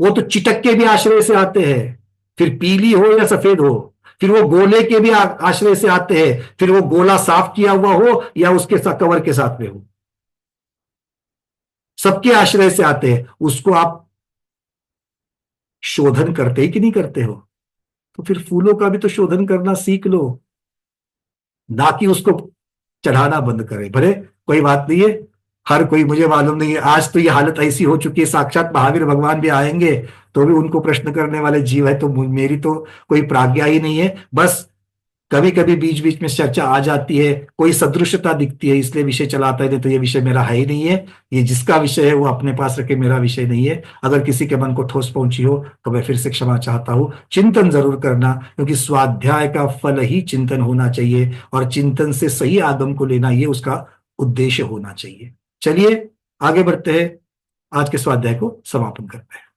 वो तो चिटक के भी आश्रय से आते हैं, फिर पीली हो या सफेद हो, फिर वो गोले के भी आश्रय से आते हैं, फिर वो गोला साफ किया हुआ हो या उसके कवर के साथ में हो, सबके आश्रय से आते हैं। उसको आप शोधन करते ही कि नहीं करते हो? तो फिर फूलों का भी तो शोधन करना सीख लो, ना कि उसको चढ़ाना बंद करे। भले कोई बात नहीं है, हर कोई, मुझे मालूम नहीं है, आज तो ये हालत ऐसी हो चुकी है, साक्षात महावीर भगवान भी आएंगे तो भी उनको प्रश्न करने वाले जीव है, तो मेरी तो कोई प्राज्ञा ही नहीं है। बस कभी कभी बीच बीच में चर्चा आ जाती है, कोई सदृशता दिखती है, इसलिए विषय चलाता है, नहीं तो ये विषय मेरा है ही नहीं है। ये जिसका विषय है वो अपने पास रखे, मेरा विषय नहीं है। अगर किसी के मन को ठोस पहुंची हो तो मैं फिर से क्षमा चाहता हूं। चिंतन जरूर करना, क्योंकि स्वाध्याय का फल ही चिंतन होना चाहिए, और चिंतन से सही आगम को लेना, ये उसका उद्देश्य होना चाहिए। चलिए आगे बढ़ते हैं, आज के स्वाध्याय को समापन करते हैं।